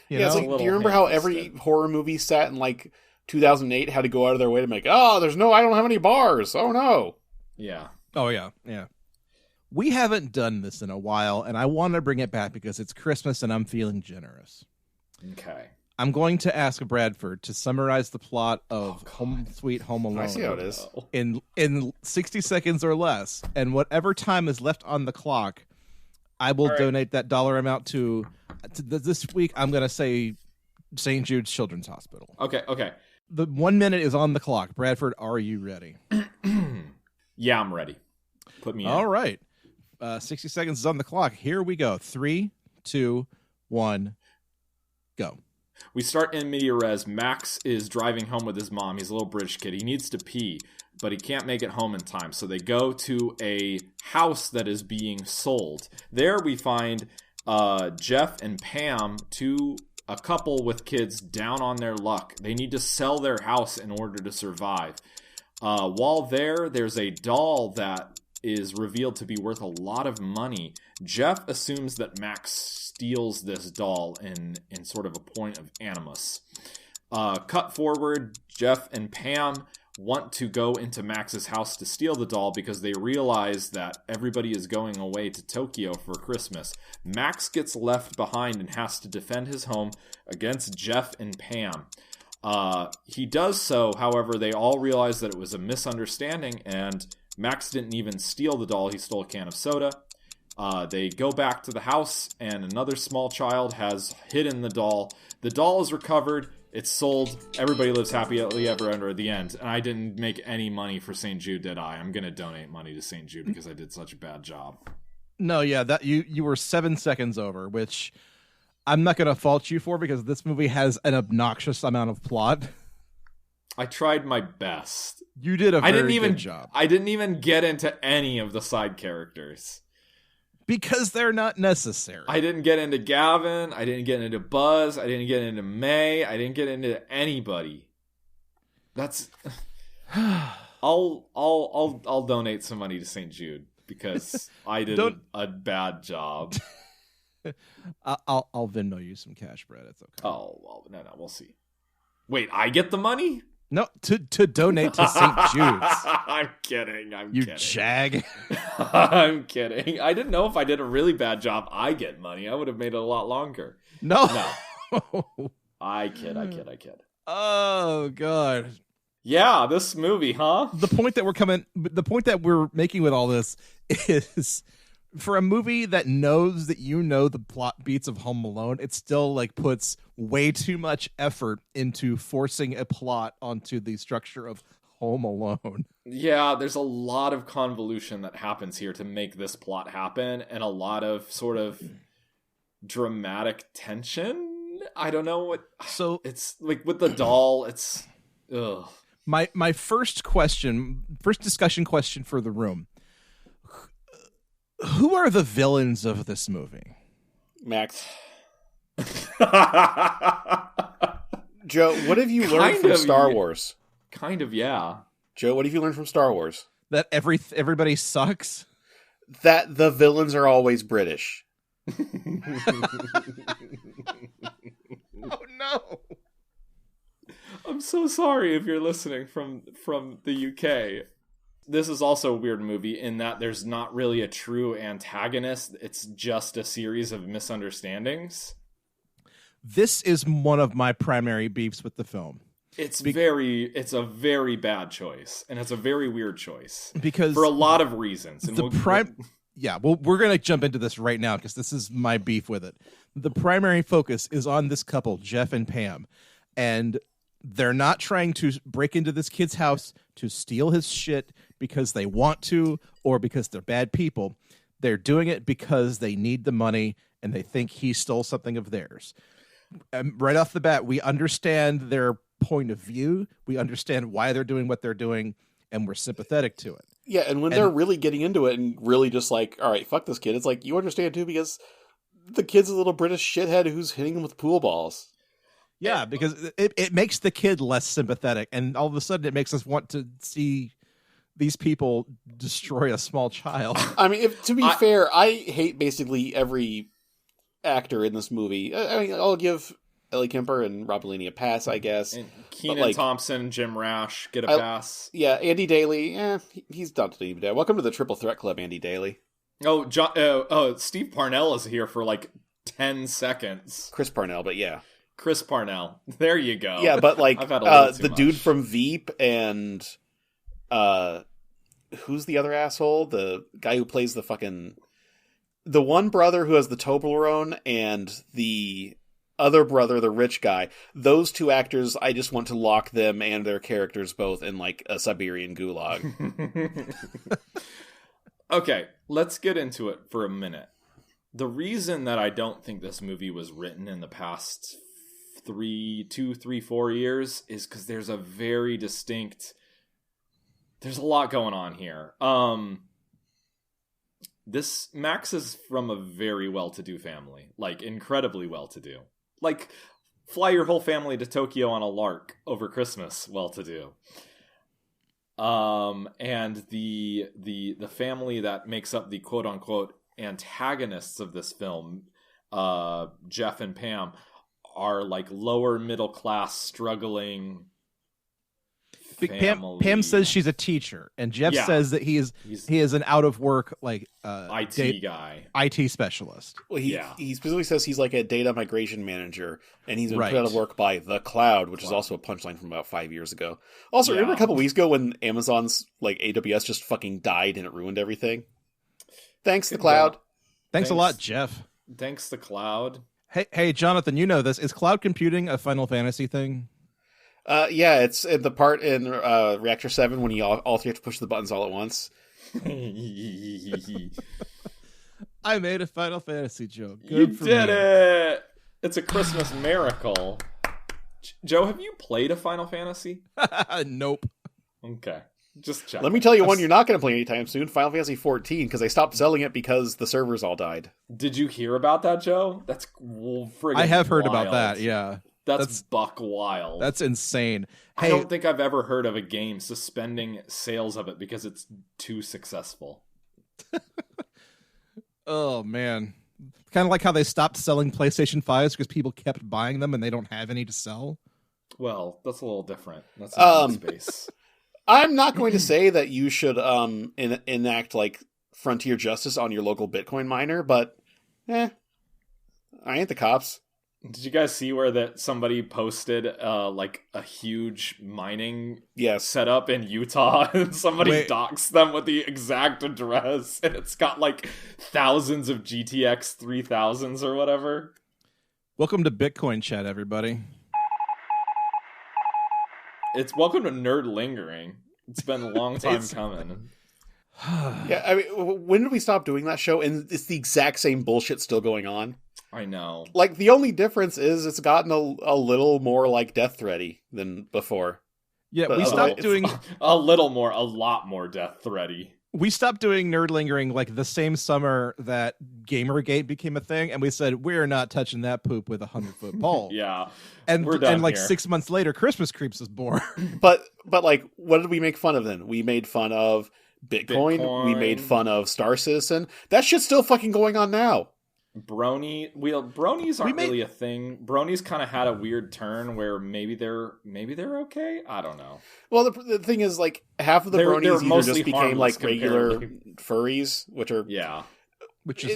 It's like, do you remember how every horror movie set in like 2008 had to go out of their way to make, I don't have any bars. Oh no. Yeah. Oh yeah. Yeah. We haven't done this in a while, and I want to bring it back because it's Christmas and I'm feeling generous. Okay. I'm going to ask Bradford to summarize the plot of Home Sweet Home Alone. I see how it is. In 60 seconds or less, and whatever time is left on the clock, I will donate that dollar amount to this week. I'm going to say St. Jude's Children's Hospital. Okay. The 1 minute is on the clock. Bradford, are you ready? Yeah, I'm ready. Put me in. All right. 60 seconds is on the clock. Here we go. 3, 2, 1, go. We start in media res. Max is driving home with his mom. He's a little British kid. He needs to pee, but he can't make it home in time. So they go to a house that is being sold. There we find Jeff and Pam, a couple with kids down on their luck. They need to sell their house in order to survive. While there's a doll that is revealed to be worth a lot of money. Jeff assumes that Max steals this doll in sort of a point of animus. Cut forward, Jeff and Pam want to go into Max's house to steal the doll because they realize that everybody is going away to Tokyo for Christmas. Max gets left behind and has to defend his home against Jeff and Pam. He does so, however, they all realize that it was a misunderstanding and Max didn't even steal the doll, he stole a can of soda. They go back to the house and another small child has hidden the doll. The doll is recovered, it's sold, everybody lives happily ever after at the end. And I didn't make any money for St. Jude, did I? I'm going to donate money to St. Jude because I did such a bad job. No, yeah, that you were 7 seconds over, which I'm not going to fault you for because this movie has an obnoxious amount of plot. I tried my best. You did a very good job. I didn't even get into any of the side characters. Because they're not necessary. I didn't get into Gavin. I didn't get into Buzz. I didn't get into May. I didn't get into anybody. That's... I'll donate some money to St. Jude because I did a bad job. I'll Venmo you some cash, Brad. It's okay. Oh, well, no, we'll see. Wait, I get the money? No, to donate to St. Jude's. I'm kidding. You jag. I'm kidding. I didn't know if I did a really bad job, I get money. I would have made it a lot longer. No. I kid. Oh, God. Yeah, this movie, huh? The point that we're making with all this is for a movie that knows that the plot beats of Home Alone, it still like puts way too much effort into forcing a plot onto the structure of Home Alone. Yeah, there's a lot of convolution that happens here to make this plot happen, and a lot of sort of dramatic tension. I don't know what. So it's like with the doll. It's ugh. My first discussion question for the room. Who are the villains of this movie? Max. Joe, what have you learned from Star Wars? Kind of, yeah. Joe, what have you learned from Star Wars? That everybody sucks? That the villains are always British. Oh, no. I'm so sorry if you're listening from the UK. This is also a weird movie in that there's not really a true antagonist. It's just a series of misunderstandings. This is one of my primary beefs with the film. It's a very bad choice, and it's a very weird choice because for a lot of reasons. And we're going to jump into this right now because this is my beef with it. The primary focus is on this couple, Jeff and Pam, and they're not trying to break into this kid's house to steal his shit because they want to or because they're bad people. They're doing it because they need the money and they think he stole something of theirs. Right off the bat, we understand their point of view. We understand why they're doing what they're doing, and we're sympathetic to it. Yeah, and when they're really getting into it and really just like, all right, fuck this kid, it's like, you understand too, because the kid's a little British shithead who's hitting him with pool balls. Yeah, because it makes the kid less sympathetic, and all of a sudden it makes us want to see these people destroy a small child. I mean, to be fair, I hate basically every actor in this movie. I mean, I'll give Ellie Kemper and Rob Delaney a pass, I guess. And Kenan Thompson, Jim Rash get a pass. Yeah, Andy Daly, he's done to me. Welcome to the Triple Threat Club, Andy Daly. Oh, Steve Parnell is here for like 10 seconds. Chris Parnell, but yeah. Chris Parnell. There you go. Yeah, but like the dude from Veep and who's the other asshole? The guy who plays the one brother who has the Toblerone and the other brother, the rich guy. Those two actors, I just want to lock them and their characters both in like a Siberian gulag. Okay, let's get into it for a minute. The reason that I don't think this movie was written in the past 4 years is because there's a very distinct... There's a lot going on here. This Max is from a very well-to-do family, like incredibly well-to-do. Like, fly your whole family to Tokyo on a lark over Christmas, well-to-do. And the family that makes up the quote-unquote antagonists of this film, Jeff and Pam, are like lower middle class struggling family. Pam says she's a teacher, and Jeff says that he is an out of work like IT guy, IT specialist. Well, he specifically says he's like a data migration manager, and he's been put out of work by The Cloud, which is also a punchline from about 5 years ago. Also, remember a couple weeks ago when Amazon's like AWS just fucking died and it ruined everything? Thanks, The Cloud. Thanks a lot, Jeff. Thanks, The Cloud. Hey, Jonathan, you know this. Is cloud computing a Final Fantasy thing? Yeah, it's the part in Reactor 7 when you all three have to push the buttons all at once. I made a Final Fantasy joke. You did it! It's a Christmas miracle. Joe, have you played a Final Fantasy? Nope. Okay. Just check. Let me tell you one you're not going to play anytime soon, Final Fantasy 14, because they stopped selling it because the servers all died. Did you hear about that, Joe? That's friggin' I have heard wild. about that, yeah. That's buck wild. That's insane. Hey, I don't think I've ever heard of a game suspending sales of it because it's too successful. Oh, man. Kind of like how they stopped selling PlayStation 5s because people kept buying them and they don't have any to sell. Well, that's a little different. That's a space. I'm not going to say that you should enact like frontier justice on your local Bitcoin miner, but I ain't the cops. Did you guys see where somebody posted like a huge mining setup in Utah and somebody doxed them with the exact address and it's got like thousands of GTX 3000s or whatever? Welcome to Bitcoin chat, everybody. It's welcome to Nerd Lingering. It's been a long time coming. Yeah, I mean, when did we stop doing that show? And it's the exact same bullshit still going on. I know. Like, the only difference is it's gotten a little more, like, death thready than before. Yeah, we stopped doing... a lot more death thready. We stopped doing Nerd Lingering, like, the same summer that Gamergate became a thing, and we said, we're not touching that poop with a 100-foot pole. Yeah, and we're done like here. 6 months later, Christmas Creeps was born. But, like, what did we make fun of then? We made fun of Bitcoin. We made fun of Star Citizen. That shit's still fucking going on now. Bronies aren't really a thing. Bronies kind of had a weird turn where maybe they're okay. I don't know. Well, the thing is, like, half of the bronies either just became like regular furries, which are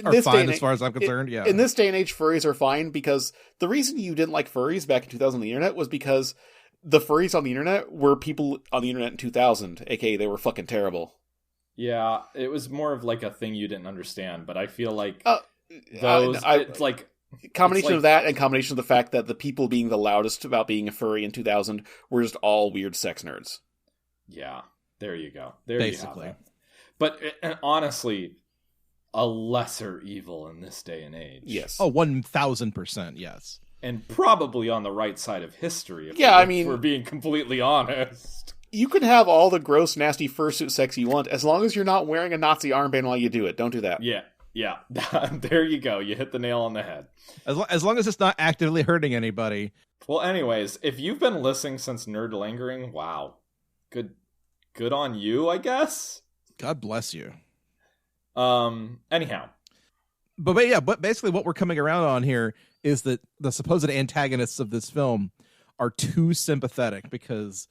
are fine as far as I'm concerned. Yeah, in this day and age, furries are fine because the reason you didn't like furries back in 2000 on the internet was because the furries on the internet were people on the internet in 2000, aka they were fucking terrible. Yeah, it was more of like a thing you didn't understand, but I feel like it's like combination of that and combination of the fact that the people being the loudest about being a furry in 2000 were just all weird sex nerds. Yeah, there you go. There Basically. you have it. But honestly, a lesser evil in this day and age. Yes. Oh, 1,000%, yes. And probably on the right side of history. If we're being completely honest. You can have all the gross, nasty fursuit sex you want, as long as you're not wearing a Nazi armband while you do it. Don't do that. Yeah. There you go. You hit the nail on the head. As long as it's not actively hurting anybody. Well, anyways, if you've been listening since Nerd Lingering, wow. Good on you, I guess. God bless you. Anyhow. But basically what we're coming around on here is that the supposed antagonists of this film are too sympathetic because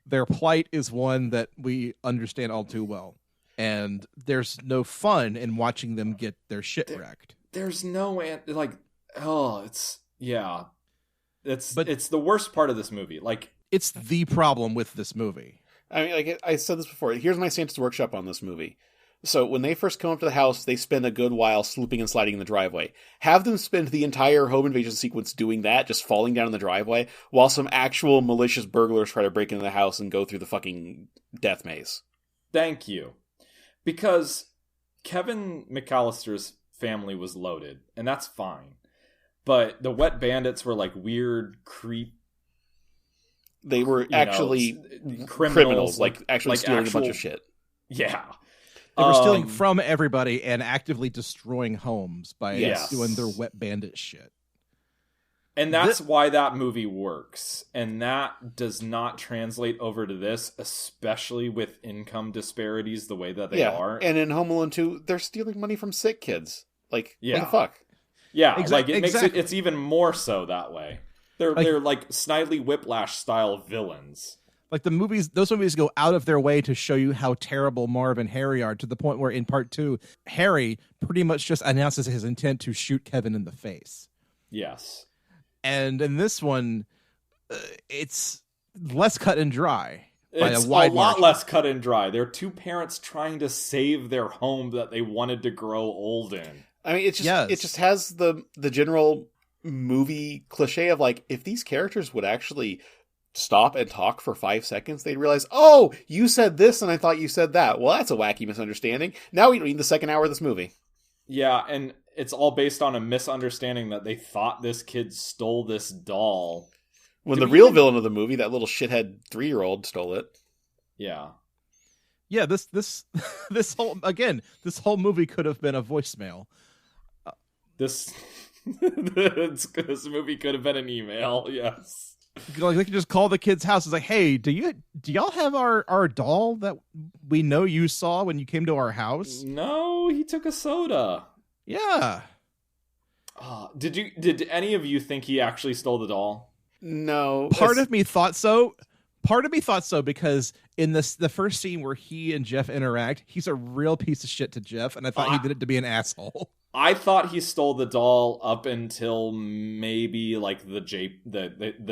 their plight is one that we understand all too well. And there's no fun in watching them get their shit wrecked. There's no, it's the worst part of this movie. Like, it's the problem with this movie. I mean, like I said this before, here's my Santa's Workshop on this movie. So when they first come up to the house, they spend a good while slooping and sliding in the driveway. Have them spend the entire home invasion sequence doing that, just falling down in the driveway, while some actual malicious burglars try to break into the house and go through the fucking death maze. Thank you. Because Kevin McAllister's family was loaded, and that's fine. But the Wet Bandits were like weird creep. They were actually criminals, like actually stealing a bunch of shit. Yeah. They were stealing from everybody and actively destroying homes by doing their Wet Bandit shit. And that's why that movie works. And that does not translate over to this, especially with income disparities the way that they are. And in Home Alone 2, they're stealing money from sick kids. Like, what the fuck? Yeah, like it makes it's even more so that way. They're like Snidely Whiplash style villains. Like those movies go out of their way to show you how terrible Marv and Harry are, to the point where in part 2, Harry pretty much just announces his intent to shoot Kevin in the face. Yes. And in this one, it's less cut and dry. It's a lot less cut and dry. They're two parents trying to save their home that they wanted to grow old in. I mean, it just has the general movie cliche of like, if these characters would actually stop and talk for 5 seconds, they'd realize, oh, you said this and I thought you said that. Well, that's a wacky misunderstanding. Now we don't need the second hour of this movie. Yeah, and it's all based on a misunderstanding that they thought this kid stole this doll. When the real villain of the movie, that little shithead 3-year-old, stole it. Yeah. Yeah, this whole movie could have been a voicemail. This movie could have been an email, yes. Like they could just call the kid's house. It's like, hey, do y'all have our doll that we know you saw when you came to our house? No, he took a soda. Yeah. Did any of you think he actually stole the doll? No. Part of me thought so. Because in the first scene where he and Jeff interact, he's a real piece of shit to Jeff, and I thought he did it to be an asshole. I thought he stole the doll up until maybe like the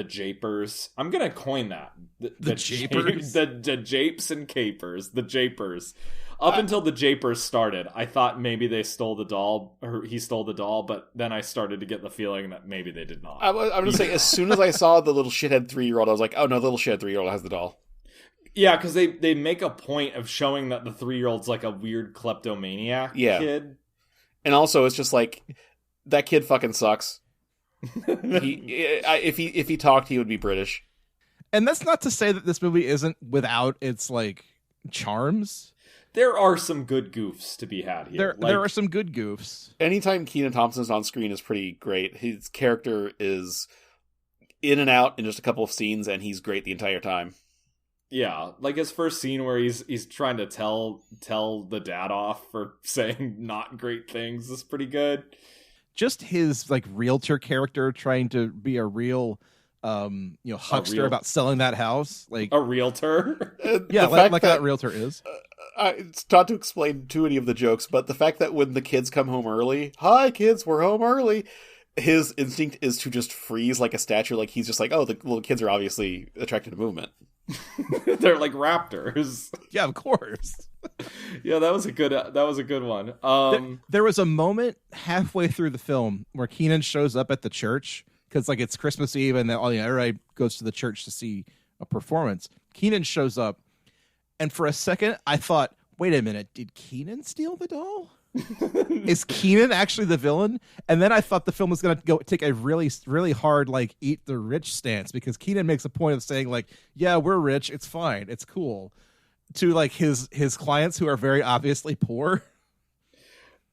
japers. I'm gonna coin that. The japers? The japes and capers. The japers. Up until the japers started, I thought maybe they stole the doll, or he stole the doll, but then I started to get the feeling that maybe they did not. I'm gonna say, as soon as I saw the little shithead 3-year-old, I was like, oh no, the little shithead 3-year-old has the doll. Yeah, because they make a point of showing that the 3-year-old's like a weird kleptomaniac kid. And also, it's just like, that kid fucking sucks. If he talked, he would be British. And that's not to say that this movie isn't without its like charms. There are some good goofs to be had here. There are some good goofs. Anytime Kenan Thompson's on screen is pretty great. His character is in and out in just a couple of scenes, and he's great the entire time. Yeah, like his first scene where he's trying to tell the dad off for saying not great things is pretty good. Just his like realtor character trying to be a real huckster about selling that house, like a realtor. Yeah, like that realtor is. It's not to explain too many of the jokes, but the fact that when the kids come home early, hi kids, we're home early. his instinct is to just freeze like a statue. Like he's just like, oh, the little kids are obviously attracted to movement. They're like raptors. Yeah, of course. Yeah, that was a good one. There was a moment halfway through the film where Keenan shows up at the church because like it's Christmas Eve and everybody goes to the church to see a performance. Keenan shows up, and for a second I thought, wait a minute, did Keenan steal the doll? Is Keenan actually the villain? And then I thought the film was going to go take a really, really hard, like, eat the rich stance, because Keenan makes a point of saying, like, yeah, we're rich, it's fine, it's cool, to like his clients who are very obviously poor.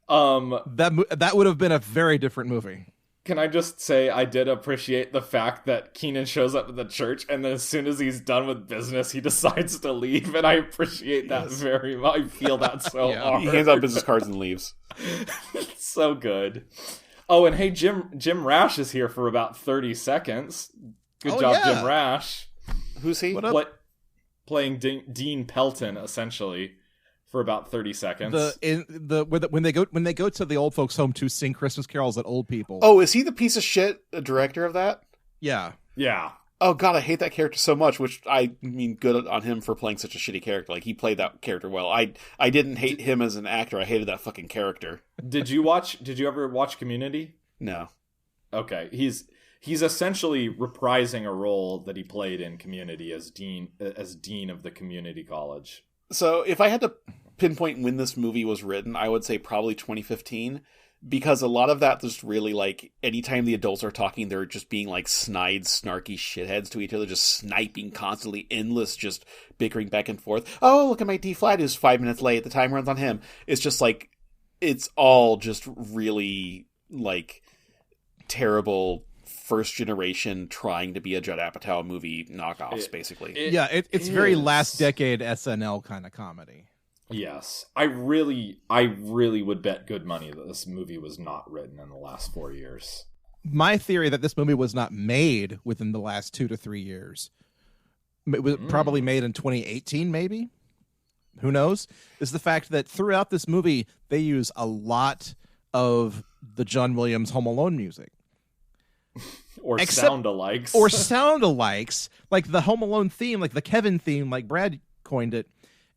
That would have been a very different movie. Can I just say I did appreciate the fact that Keenan shows up at the church, and then as soon as he's done with business, he decides to leave, and I appreciate that very much. I feel that so hard. He hands out business cards and leaves. It's so good. Oh, and hey, Jim Rash is here for about 30 seconds. Good job, yeah. Jim Rash. Who's he? What up? Playing Dean Pelton, essentially. For about 30 seconds. When they go to the old folks' home to sing Christmas carols at old people. Oh, is he the piece of shit director of that? Yeah. Yeah. Oh god, I hate that character so much. Which I mean, good on him for playing such a shitty character. Like he played that character well. I didn't hate him as an actor. I hated that fucking character. Did you ever watch Community? No. Okay, he's essentially reprising a role that he played in Community as dean of the community college. So if I had to pinpoint when this movie was written, I would say probably 2015, because a lot of that was really like anytime the adults are talking, they're just being like snide, snarky shitheads to each other, just sniping constantly, endless, just bickering back and forth. Oh, look at my D flat who's 5 minutes late. The time runs on him. It's just like, it's all just really like terrible first generation trying to be a Judd Apatow movie knockoffs, basically. It's very last decade SNL kind of comedy. Yes. I really would bet good money that this movie was not written in the last 4 years. My theory that this movie was not made within the last 2 to 3 years, it was probably made in 2018, maybe. Who knows? Is the fact that throughout this movie, they use a lot of the John Williams Home Alone music. Or sound-alikes. Or sound-alikes. Like the Home Alone theme, like the Kevin theme, like Brad coined it.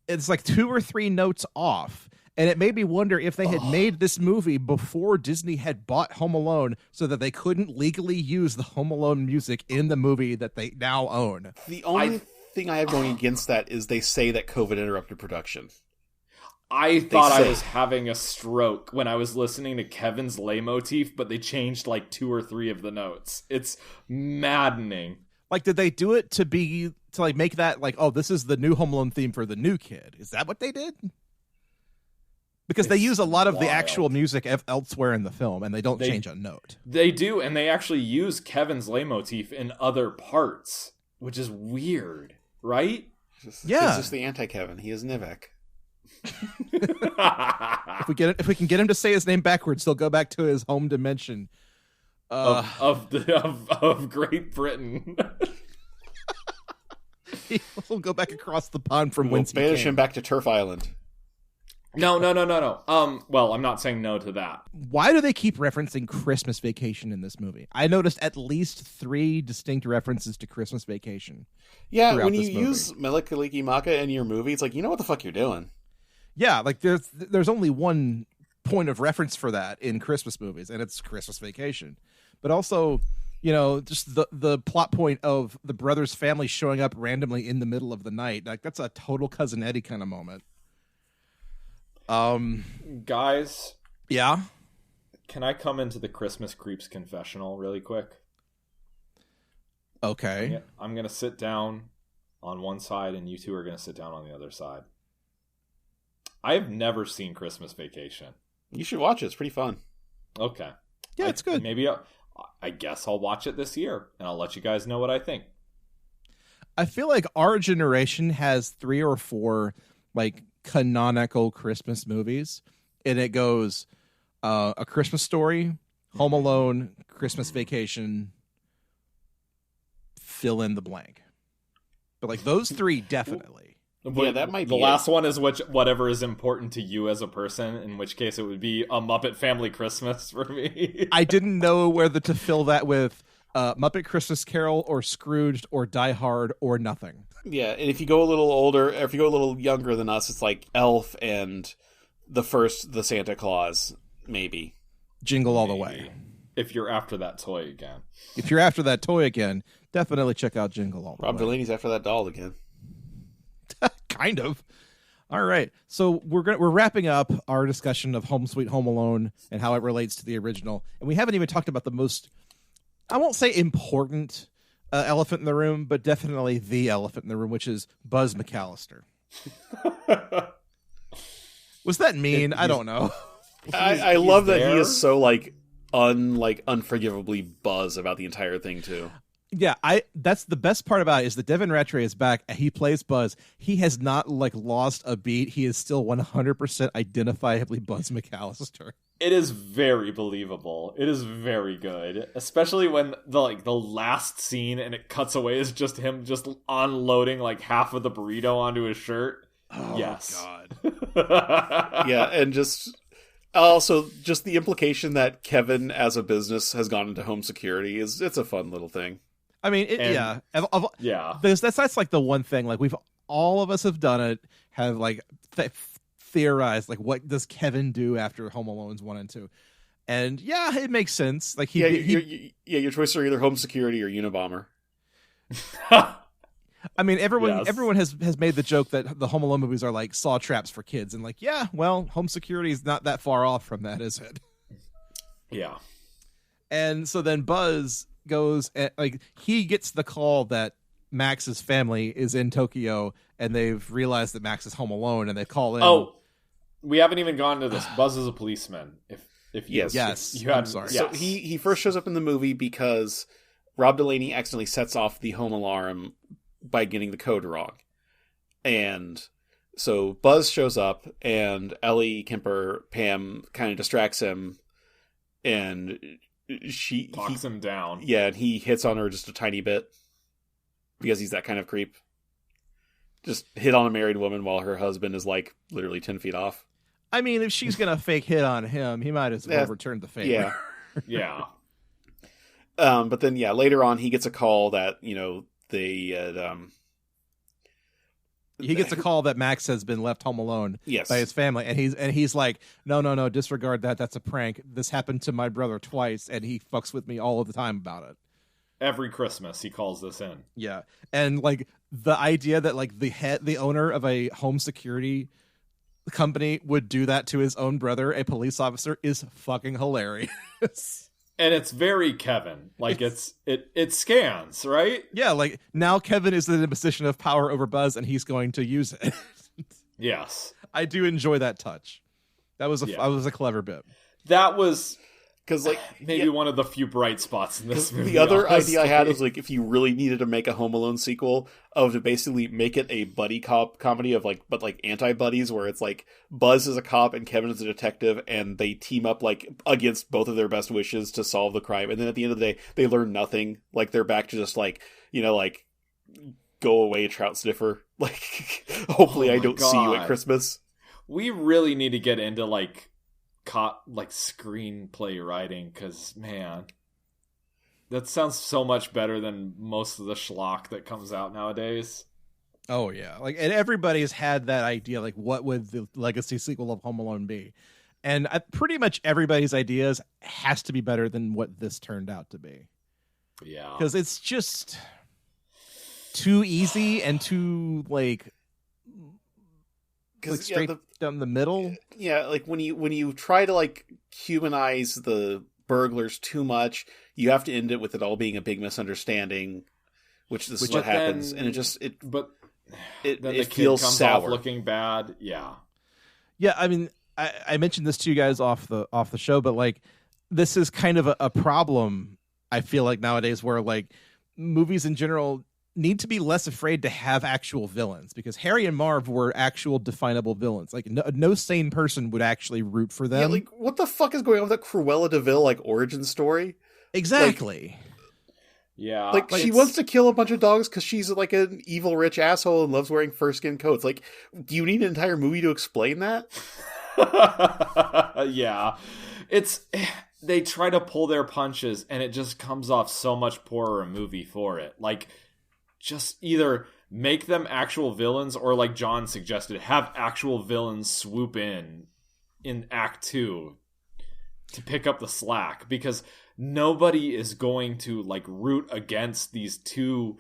It's like 2 or 3 notes off. And it made me wonder if they had made this movie before Disney had bought Home Alone so that they couldn't legally use the Home Alone music in the movie that they now own. The only thing I have going against that is they say that COVID interrupted production. I thought I was having a stroke when I was listening to Kevin's leitmotif, but they changed like 2 or 3 of the notes. It's maddening. Like, did they do it to like make that like, oh, this is the new Home Alone theme for the new kid? Is that what they did? Because they use a lot of the actual music elsewhere in the film, and they don't change a note. They do, and they actually use Kevin's leitmotif in other parts, which is weird, right? Yeah. He's just the anti-Kevin. He is Nivek. If we can get him to say his name backwards, he'll go back to his home dimension of Great Britain. He'll go back across the pond from whence he came. Banish him back to Turf Island. No. Well, I'm not saying no to that. Why do they keep referencing Christmas Vacation in this movie? I noticed at least 3 distinct references to Christmas Vacation. Yeah, when you use Mele Kalikimaka in your movie, it's like, you know what the fuck you're doing. Yeah, like there's only one point of reference for that in Christmas movies, and it's Christmas Vacation. But also, you know, just the plot point of the brothers' family showing up randomly in the middle of the night. Like, that's a total Cousin Eddie kind of moment. Guys. Yeah? Can I come into the Christmas Creeps confessional really quick? Okay. I'm going to sit down on one side, and you two are going to sit down on the other side. I've never seen Christmas Vacation. You should watch it. It's pretty fun. Okay. Yeah, it's good. Maybe I guess I'll watch it this year, and I'll let you guys know what I think. I feel like our generation has 3 or 4 like canonical Christmas movies, and it goes A Christmas Story, Home Alone, Christmas Vacation, fill in the blank. But like those 3 definitely. Yeah, that might be the last one is whatever is important to you as a person, in which case it would be a Muppet Family Christmas for me. I didn't know whether to fill that with Muppet Christmas Carol or Scrooged or Die Hard or nothing. Yeah, and if you go a little older, or if you go a little younger than us, it's like Elf and the Santa Claus, maybe. Jingle All the Way. If you're after that toy again. If you're after that toy again, definitely check out Jingle All the Rob Way. Delaney's after that doll again. Kind of. All right. So we're wrapping up our discussion of Home Sweet Home Alone and how it relates to the original. And we haven't even talked about the most, I won't say important elephant in the room, but definitely the elephant in the room, which is Buzz McAllister. Was that mean? I don't know. I love that he is so unforgivably Buzz about the entire thing too. Yeah, that's the best part about it is that Devin Rattray is back. He plays Buzz. He has not lost a beat. He is still 100% identifiably Buzz McAllister. It is very believable. It is very good, especially when the last scene and it cuts away is just him just unloading half of the burrito onto his shirt. Oh, yes. God. Yeah, and also just the implication that Kevin as a business has gone into home security it's a fun little thing. I mean, yeah. That's the one thing. We've all of us have done it. Have theorized what does Kevin do after Home Alone's 1 and 2, and yeah, it makes sense. Your choices are either home security or Unabomber. I mean, everyone has made the joke that the Home Alone movies are like saw traps for kids, and home security is not that far off from that, is it? Yeah. And so then Buzz goes and he gets the call that Max's family is in Tokyo, and they've realized that Max is home alone, and they call in. Oh, we haven't even gone to this. Buzz is a policeman. Yes, I'm sorry. So he first shows up in the movie because Rob Delaney accidentally sets off the home alarm by getting the code wrong, and so Buzz shows up, and Ellie Kemper Pam kind of distracts him, and she talks him down. Yeah, and he hits on her just a tiny bit because he's that kind of creep. Just hit on a married woman while her husband is literally 10 feet off. I mean, if she's gonna fake hit on him, he might as well return the favor. Yeah, yeah. But then later on he gets a call that he gets a call that Max has been left home alone by his family, and he's like, no, disregard that. That's a prank. This happened to my brother twice, and he fucks with me all of the time about it. Every Christmas he calls this in. Yeah, and the idea that the owner of a home security company would do that to his own brother, a police officer, is fucking hilarious. And it's very Kevin. It scans, right? Yeah, now Kevin is in a position of power over Buzz, and he's going to use it. Yes. I do enjoy that touch. That was a clever bit. That was because maybe one of the few bright spots in this movie. The other idea I had was if you really needed to make a Home Alone sequel, to basically make it a buddy cop comedy of but anti-buddies, where it's Buzz is a cop and Kevin is a detective, and they team up against both of their best wishes to solve the crime, and then at the end of the day they learn nothing. They're back to just go away, trout sniffer. Hopefully I don't see you at Christmas. We really need to get into screenplay writing, because man, that sounds so much better than most of the schlock that comes out nowadays. Oh yeah, and everybody's had that idea, what would the legacy sequel of Home Alone be? And pretty much everybody's ideas has to be better than what this turned out to be. Yeah, because it's just too easy and too straight down the middle. Yeah, when you try to humanize the burglars too much, you have to end it with it all being a big misunderstanding, which is what happens, and it feels comes sour, off looking bad. Yeah. I mean, I mentioned this to you guys off the show, but this is kind of a problem. I feel nowadays where movies in general need to be less afraid to have actual villains, because Harry and Marv were actual definable villains. No sane person would actually root for them. Yeah, what the fuck is going on with that Cruella de Vil origin story? Exactly. Yeah. Like, she wants to kill a bunch of dogs because she's like an evil rich asshole and loves wearing fur skin coats. Like, do you need an entire movie to explain that? Yeah. They try to pull their punches and it just comes off so much poorer a movie for it. Like, just either make them actual villains or, like John suggested, have actual villains swoop in Act 2 to pick up the slack, because nobody is going to, like, root against these two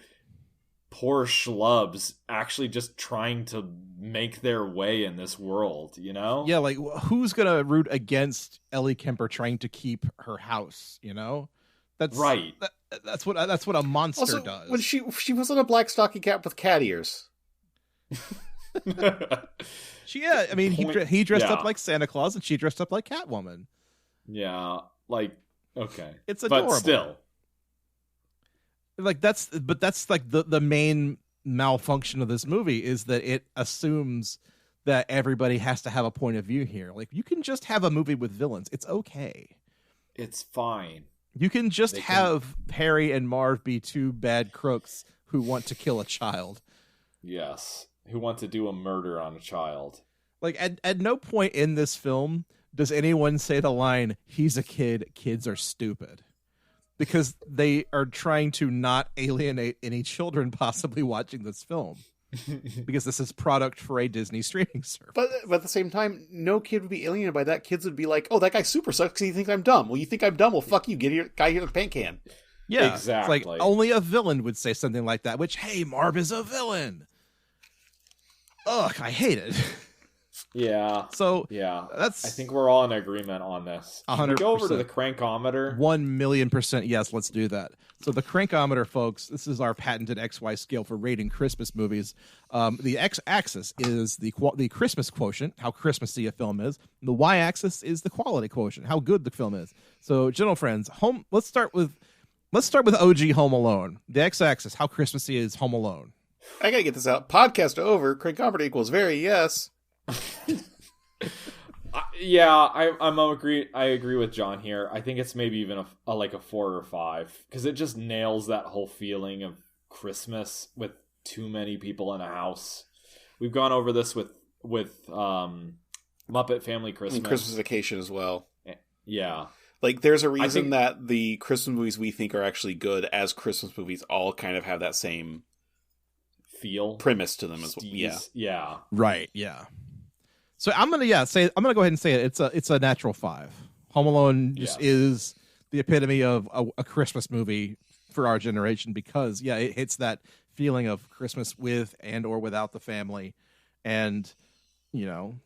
poor schlubs actually just trying to make their way in this world, you know? Yeah, like, who's gonna root against Ellie Kemper trying to keep her house, you know? That's right. That's what a monster Also, does. when she wasn't a black stocking cap with cat ears. I mean, he dressed Yeah. up like Santa Claus and she dressed up like Catwoman. Yeah, like, okay. It's adorable. But still. Like, that's like the main malfunction of this movie is that it assumes that everybody has to have a point of view here. Like, you can just have a movie with villains. It's okay. It's fine. You can just have Perry and Marv be two bad crooks who want to kill a child. Yes. Who want to do a murder on a child. Like, at no point in this film does anyone say the line, "He's a kid, kids are stupid." Because they are trying to not alienate any children possibly watching this film. Because this is product for a Disney streaming service. But at the same time, no kid would be alienated by that. Kids would be like, "Oh, that guy super sucks because he thinks I'm dumb." Well, you think I'm dumb? Well, fuck you. Get your guy here with a paint can. Yeah, exactly. It's like, only a villain would say something like that, which, hey, Marv is a villain. Ugh, I hate it. Yeah. So, yeah, I think we're all in agreement on this. 100%. Go over to the crankometer. 1,000,000%. Yes, let's do that. So the crankometer, folks, this is our patented XY scale for rating Christmas movies. The X-axis is the Christmas quotient, how Christmassy a film is. The Y-axis is the quality quotient, how good the film is. So, gentle friends, let's start with OG Home Alone. The X-axis, how Christmassy is Home Alone. I gotta get this out. Podcast over. Crankometer equals very yes. I agree with John here. I think it's maybe even a 4 or 5, because it just nails that whole feeling of Christmas with too many people in a house. We've gone over this with Muppet Family Christmas and Christmas Vacation as well. Yeah, like, there's a reason that the Christmas movies we think are actually good as Christmas movies all kind of have that same feel premise to them as well. Yeah. Right. Yeah. So I'm gonna go ahead and say it. It's a natural 5. Home Alone just is the epitome of a Christmas movie for our generation, because it hits that feeling of Christmas with and or without the family, and your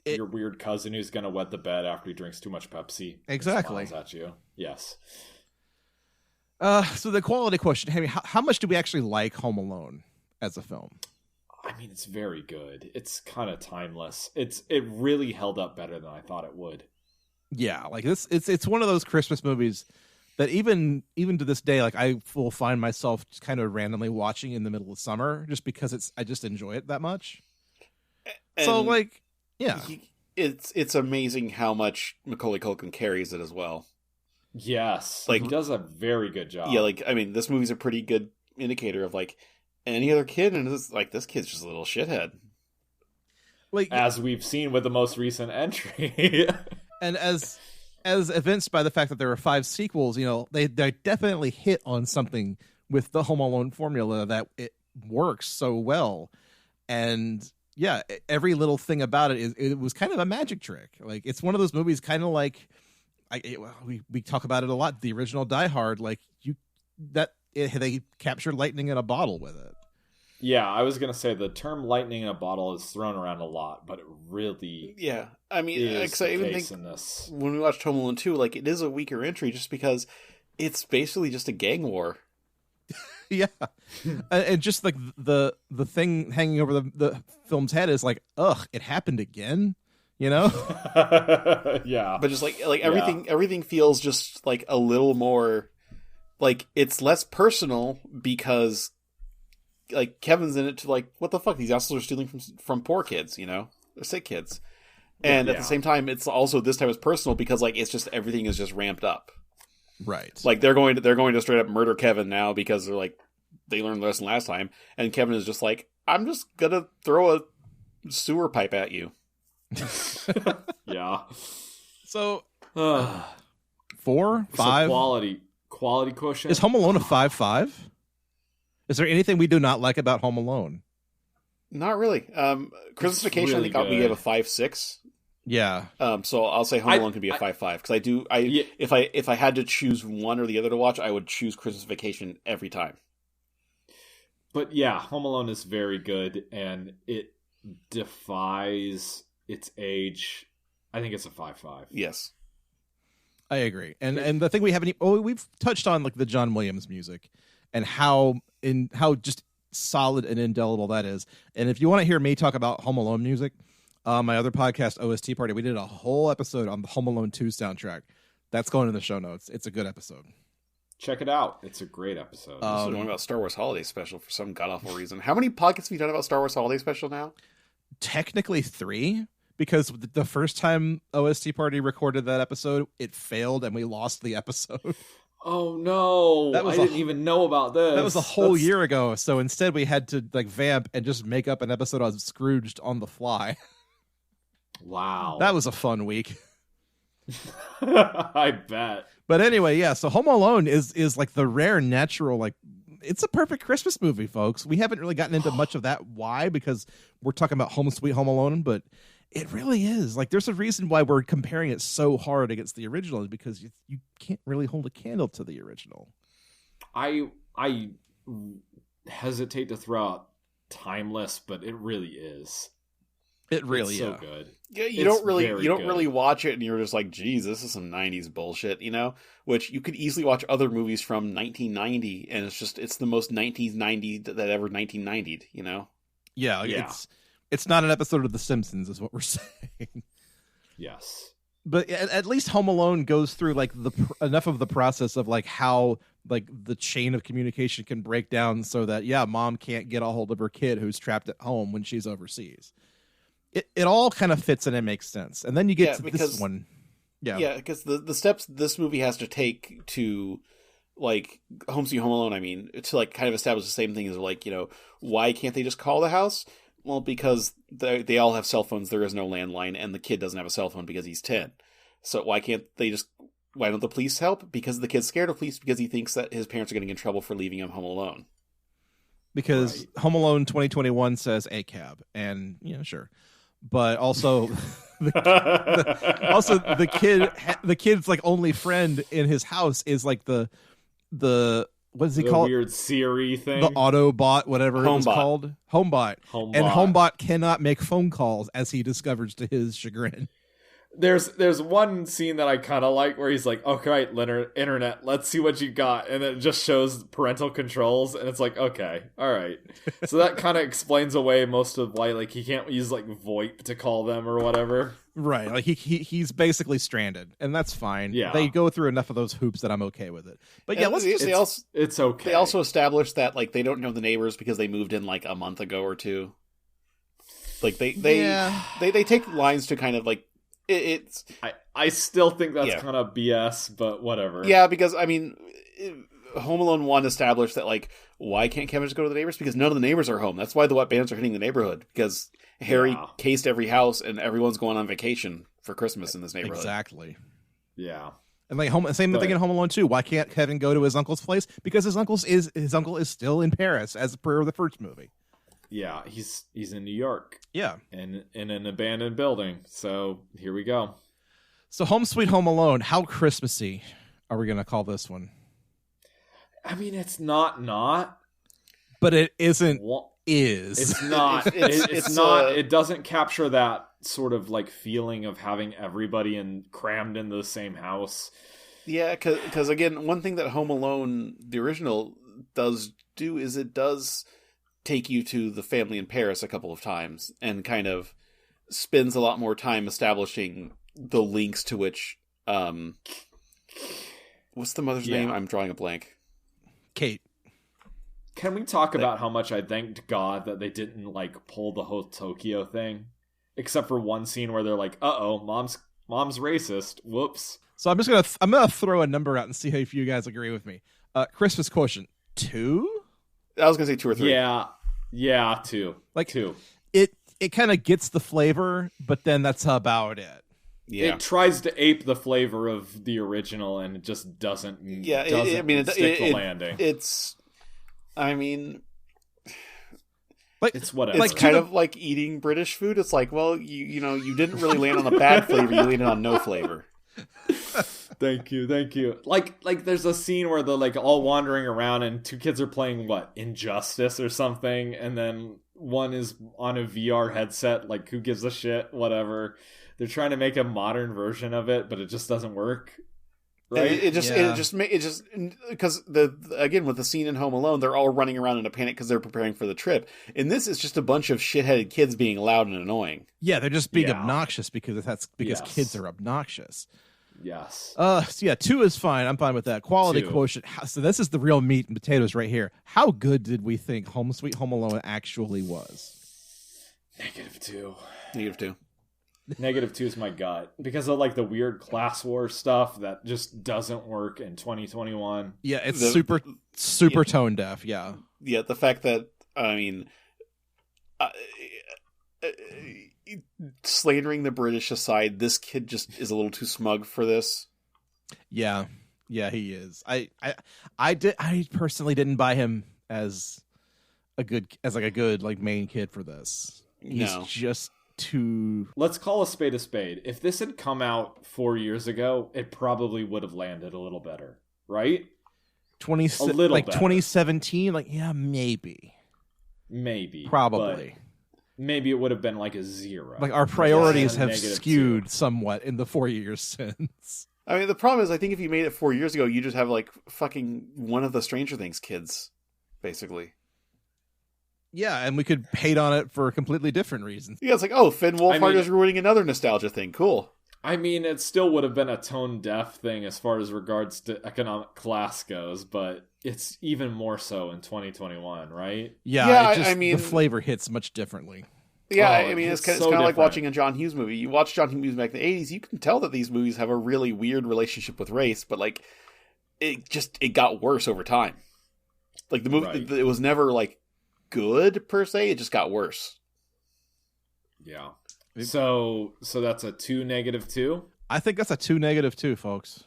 weird cousin who's gonna wet the bed after he drinks too much Pepsi. Exactly. Smiles at you. Yes. So the quality question, Hammy, how much do we actually like Home Alone as a film? I mean, it's very good. It's kind of timeless. It really held up better than I thought it would. Yeah, like it's one of those Christmas movies that even to this day, like, I will find myself just kind of randomly watching in the middle of summer just because I just enjoy it that much. And so, like, yeah, it's amazing how much Macaulay Culkin carries it as well. Yes, like, he does a very good job. Yeah, like, I mean, this movie's a pretty good indicator of, like, any other kid, and this kid's just a little shithead. Like, as we've seen with the most recent entry. And as evinced by the fact that there are 5 sequels, they definitely hit on something with the Home Alone formula that it works so well. And yeah, every little thing about it was kind of a magic trick. Like, it's one of those movies, kind of like we talk about it a lot. The original Die Hard, like, they captured lightning in a bottle with it. Yeah, I was going to say the term lightning in a bottle is thrown around a lot, but it really I mean, is I even case think in this. when we watched Home Alone 2, like, it is a weaker entry just because it's basically just a gang war. Yeah. And just like the thing hanging over the film's head is like, ugh, it happened again, Yeah. But just like everything feels just like a little more, like, it's less personal because, like, Kevin's in it to, like, what the fuck? These assholes are stealing from poor kids, they're sick kids. And at the same time, it's also, this time it's personal because, like, it's just, everything is just ramped up. Right. Like they're going to straight up murder Kevin now because they're like they learned the lesson last time, and Kevin is just like, I'm just gonna throw a sewer pipe at you. Yeah. So 4, 4, 5 quality quotient. Is Home Alone a 5.5? Is there anything we do not like about Home Alone? Not really. Christmas Vacation, really I think we good. gave a 5.6. Yeah. So I'll say Home Alone could be a 5.5 because if I had to choose one or the other to watch, I would choose Christmas Vacation every time. But yeah, Home Alone is very good, and it defies its age. I think it's a 5.5. Yes, I agree. And the thing we haven't we've touched on like the John Williams music and how just solid and indelible that is. And if you want to hear me talk about Home Alone music, my other podcast, OST Party, we did a whole episode on the Home Alone 2 soundtrack. That's going in the show notes. It's a good episode. Check it out. It's a great episode. So one about Star Wars Holiday Special for some god-awful reason. How many podcasts have you done about Star Wars Holiday Special now? Technically 3, because the first time OST Party recorded that episode, it failed and we lost the episode. Oh no! I didn't even know about this. That was a whole year ago. So instead, we had to like vamp and just make up an episode on Scrooged on the fly. Wow, that was a fun week. I bet. But anyway, yeah. So Home Alone is like the rare natural, like it's a perfect Christmas movie, folks. We haven't really gotten into much of that. Why? Because we're talking about Home Sweet Home Alone, but it really is. Like, there's a reason why we're comparing it so hard against the original, is because you can't really hold a candle to the original. I hesitate to throw out timeless, but it really is. It really is so good. Yeah, you don't really watch it and you're just like, geez, this is some 90s bullshit, you know? Which you could easily watch other movies from 1990 and it's the most 1990 that ever 1990'd, you know? Yeah. It's not an episode of The Simpsons, is what we're saying. Yes. But at least Home Alone goes through like enough of the process of like how like the chain of communication can break down so that, yeah, mom can't get a hold of her kid who's trapped at home when she's overseas. It all kind of fits and it makes sense. And then you get to this one. Yeah, because the steps this movie has to take to like Home Sweet Home Alone, I mean, to like kind of establish the same thing as like, you know, why can't they just call the house? Well, because they all have cell phones. There is no landline, and the kid doesn't have a cell phone because he's 10. So why don't the police help? Because the kid's scared of police because he thinks that his parents are getting in trouble for leaving him home alone. Because Home Alone 2021 says a cab, and sure, but also the kid's like only friend in his house is like the what does he call it? Weird Siri thing. The Autobot, whatever it was called. Homebot. And Homebot cannot make phone calls, as he discovers to his chagrin. There's one scene that I kind of like where he's like, okay, Leonard, internet, let's see what you got. And then it just shows parental controls. And it's like, okay, all right. So that kind of explains away most of why like he can't use like VoIP to call them or whatever. Right. Like he's basically stranded, and that's fine. Yeah. They go through enough of those hoops that I'm okay with it. But yeah, it's okay. They also established that like they don't know the neighbors because they moved in like a month ago or two. Like they take lines to kind of like it's. I still think that's kind of BS, but whatever. Yeah, because I mean, Home Alone 1 established that like why can't Kevin just go to the neighbors? Because none of the neighbors are home. That's why the wet bandits are hitting the neighborhood, because Harry cased every house and everyone's going on vacation for Christmas in this neighborhood. Exactly. Yeah. And like same thing in Home Alone 2. Why can't Kevin go to his uncle's place? Because his uncle is still in Paris, as per the first movie. Yeah, he's in New York. Yeah. And in an abandoned building. So here we go. So Home Sweet Home Alone, how Christmassy are we going to call this one? I mean, it's not. But it isn't. It's not. It's not. It doesn't capture that sort of like feeling of having everybody crammed into the same house. Yeah, because again, one thing that Home Alone, the original, does do is it does take you to the family in Paris a couple of times and kind of spends a lot more time establishing the links to which. What's the mother's name? I'm drawing a blank. Kate. Can we talk about how much I thanked God that they didn't like pull the whole Tokyo thing, except for one scene where they're like, "Uh-oh, mom's racist. Whoops." So I'm gonna throw a number out and see if you guys agree with me. Christmas quotient 2. I was gonna say 2 or 3. Yeah, 2. Like 2. It kind of gets the flavor, but then that's about it. Yeah. It tries to ape the flavor of the original, and it just doesn't. Yeah, stick the landing. It's, I mean, like it's whatever. It's kind of like eating British food. It's like, well, you didn't really land on a bad flavor. You landed on no flavor. Thank you. Like there's a scene where they're like all wandering around, and 2 kids are playing Injustice or something, and then one is on a VR headset. Like, who gives a shit? Whatever. They're trying to make a modern version of it, but it just doesn't work. Right? It just because again with the scene in Home Alone, they're all running around in a panic because they're preparing for the trip. And this is just a bunch of shitheaded kids being loud and annoying. Yeah, they're just being obnoxious because kids are obnoxious. Yes. So yeah, 2 is fine. I'm fine with that. Quality 2. quotient. So this is the real meat and potatoes right here. How good did we think Home Sweet Home Alone actually was? -2. -2. -2 is my gut because of like the weird class war stuff that just doesn't work in 2021. Yeah, it's super tone deaf. Yeah. Yeah, the fact that slandering the British aside, this kid just is a little too smug for this. Yeah, he is. I personally didn't buy him as a good main kid for this. He's just too. Let's call a spade a spade. If this had come out 4 years ago, it probably would have landed a little better, right? A little better. 2017. Maybe, probably. Maybe it would have been like a 0. Like, our priorities have skewed 2 somewhat in the 4 years since. I mean, the problem is, I think if you made it 4 years ago, you just have like fucking one of the Stranger Things kids, basically. Yeah, and we could hate on it for completely different reasons. Yeah, it's like, Finn Wolfhard is ruining another nostalgia thing. Cool. I mean, it still would have been a tone deaf thing as far as regards to economic class goes, but it's even more so in 2021, right? Yeah, the flavor hits much differently. Yeah, it's kind of like watching a John Hughes movie. You watch John Hughes back in the 80s, you can tell that these movies have a really weird relationship with race, but like, it got worse over time. Like, the movie, it was never like good per se, it just got worse. Yeah. So that's a 2 -2? I think that's a 2 -2, folks.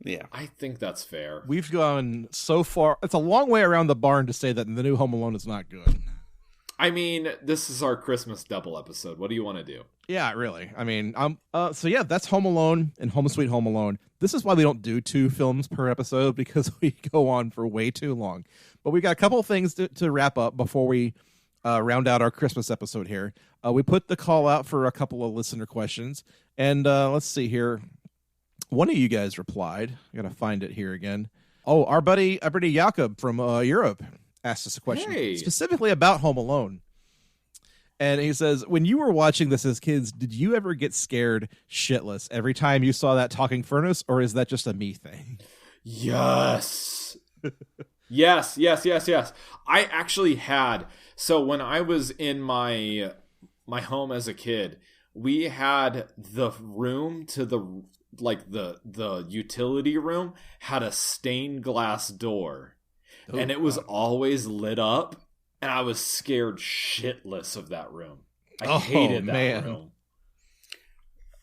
Yeah. I think that's fair. We've gone so far. It's a long way around the barn to say that the new Home Alone is not good. I mean, this is our Christmas double episode. What do you want to do? Yeah, really. I mean, so yeah, that's Home Alone and Home Sweet Home Alone. This is why we don't do 2 films per episode, because we go on for way too long. But we got a couple of things to wrap up before we round out our Christmas episode here. We put the call out for a couple of listener questions, and let's see here. One of you guys replied. I gotta find it here again. Oh, our buddy Jakob from Europe asked us a question specifically about Home Alone. And he says, when you were watching this as kids, did you ever get scared shitless every time you saw that talking furnace, or is that just a me thing? Yes. yes. I actually had. So when I was in my home as a kid, we had the room to the utility room had a stained glass door. Oh, and it was always lit up, and I was scared shitless of that room. I hated that room.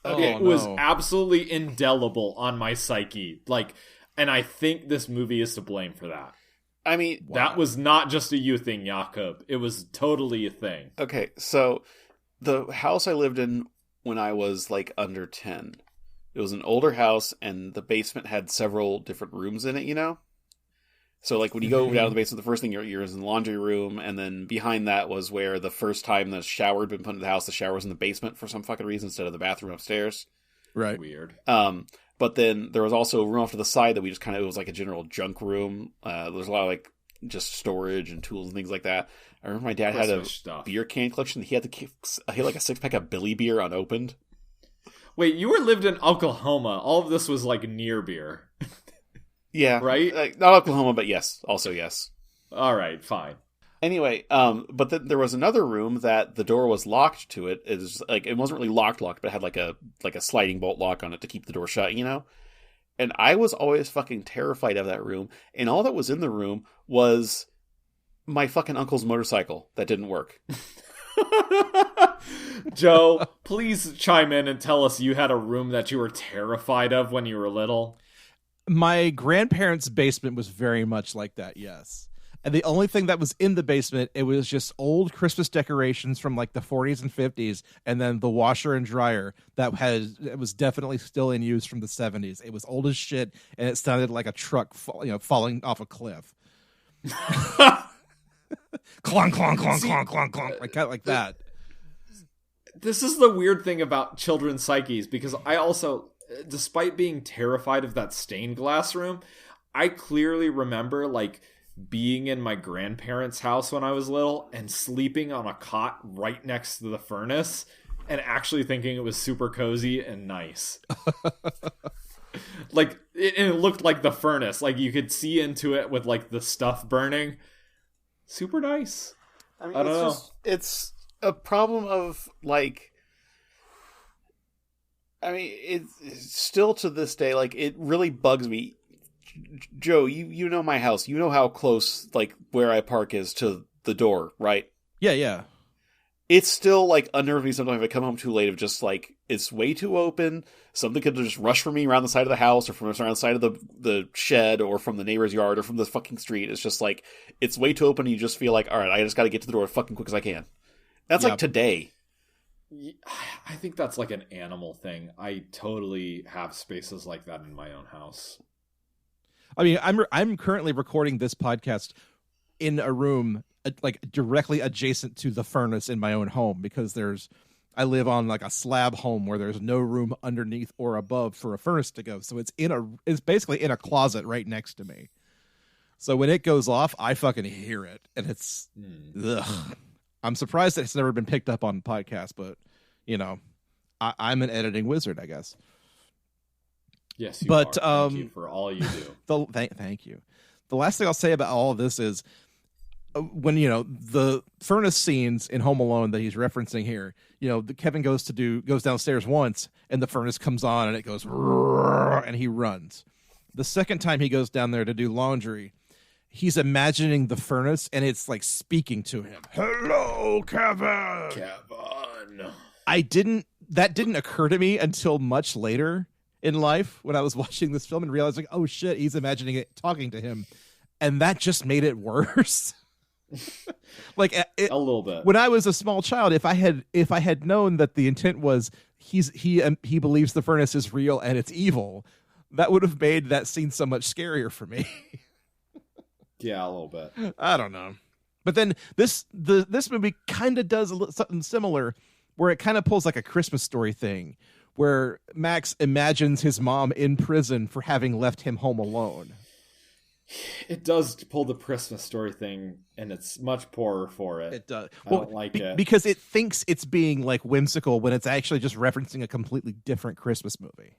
It was absolutely indelible on my psyche. And I think this movie is to blame for that. I mean, that was not just a you thing, Jakob. It was totally a thing. Okay, so the house I lived in when I was under 10, it was an older house, and the basement had several different rooms in it, So, when you go down to the basement, the first thing you're in the laundry room, and then behind that was where the first time the shower had been put into the house, the shower was in the basement for some fucking reason instead of the bathroom upstairs. Right. Weird. But then there was also a room off to the side that we just it was like a general junk room. There's a lot of just storage and tools and things like that. I remember my dad had a beer can collection. He had a 6-pack of Billy beer unopened. Wait, you lived in Oklahoma. All of this was near beer. Yeah. Right? Not Oklahoma, but yes. Also yes. All right, fine. Anyway, but then there was another room that the door was locked to it. It was it wasn't really locked, but it had a sliding bolt lock on it to keep the door shut, and I was always fucking terrified of that room, and all that was in the room was my fucking uncle's motorcycle that didn't work. Joe, please chime in and tell us you had a room that you were terrified of when you were little. My grandparents' basement was very much like that, yes. And the only thing that was in the basement, it was just old Christmas decorations from like the 40s and 50s, and then the washer and dryer it was definitely still in use from the 70s. It was old as shit, and it sounded like a truck falling off a cliff. Clonk, clonk, clonk, clonk, clonk, clonk, like that. This is the weird thing about children's psyches, because I also, despite being terrified of that stained glass room, I clearly remember like being in my grandparents' house when I was little and sleeping on a cot right next to the furnace and actually thinking it was super cozy and nice. Like it looked like the furnace, like you could see into it with like the stuff burning. Super nice. I mean, I don't know. It's a problem of like, I mean, it's still to this day, like, it really bugs me. Joe, you know my house. You know how close, like, where I park is to the door, right? Yeah. It's still, like, unnerves me sometimes if I come home too late of just, like, it's way too open. Something could just rush for me around the side of the house or from around the side of the shed or from the neighbor's yard or from the fucking street. It's just, like, it's way too open and you just feel like, all right, I just got to get to the door as fucking quick as I can. That's like today. I think that's like an animal thing. I totally have spaces like that in my own house. I mean, I'm currently recording this podcast in a room like directly adjacent to the furnace in my own home because I live on like a slab home where there's no room underneath or above for a furnace to go. So it's basically in a closet right next to me. So when it goes off, I fucking hear it, and it's ugh. I'm surprised that it's never been picked up on podcast, but you know, I'm an editing wizard, I guess. Yes, you are. Thank you for all you do. Thank you. The last thing I'll say about all of this is when, the furnace scenes in Home Alone that he's referencing here, Kevin goes downstairs once and the furnace comes on and it goes and he runs. The second time he goes down there to do laundry, he's imagining the furnace and it's like speaking to him. Hello, Kevin. That didn't occur to me until much later in life when I was watching this film and realizing, oh shit, he's imagining it talking to him. And that just made it worse. Like a little bit. When I was a small child, if I had known that the intent was he believes the furnace is real and it's evil, that would have made that scene so much scarier for me. Yeah, a little bit. I don't know. But then this movie kind of does something similar where it kind of pulls like a Christmas Story thing where Max imagines his mom in prison for having left him home alone. It does pull the Christmas Story thing, and it's much poorer for it. It does. I don't like it. Because it thinks it's being like whimsical when it's actually just referencing a completely different Christmas movie.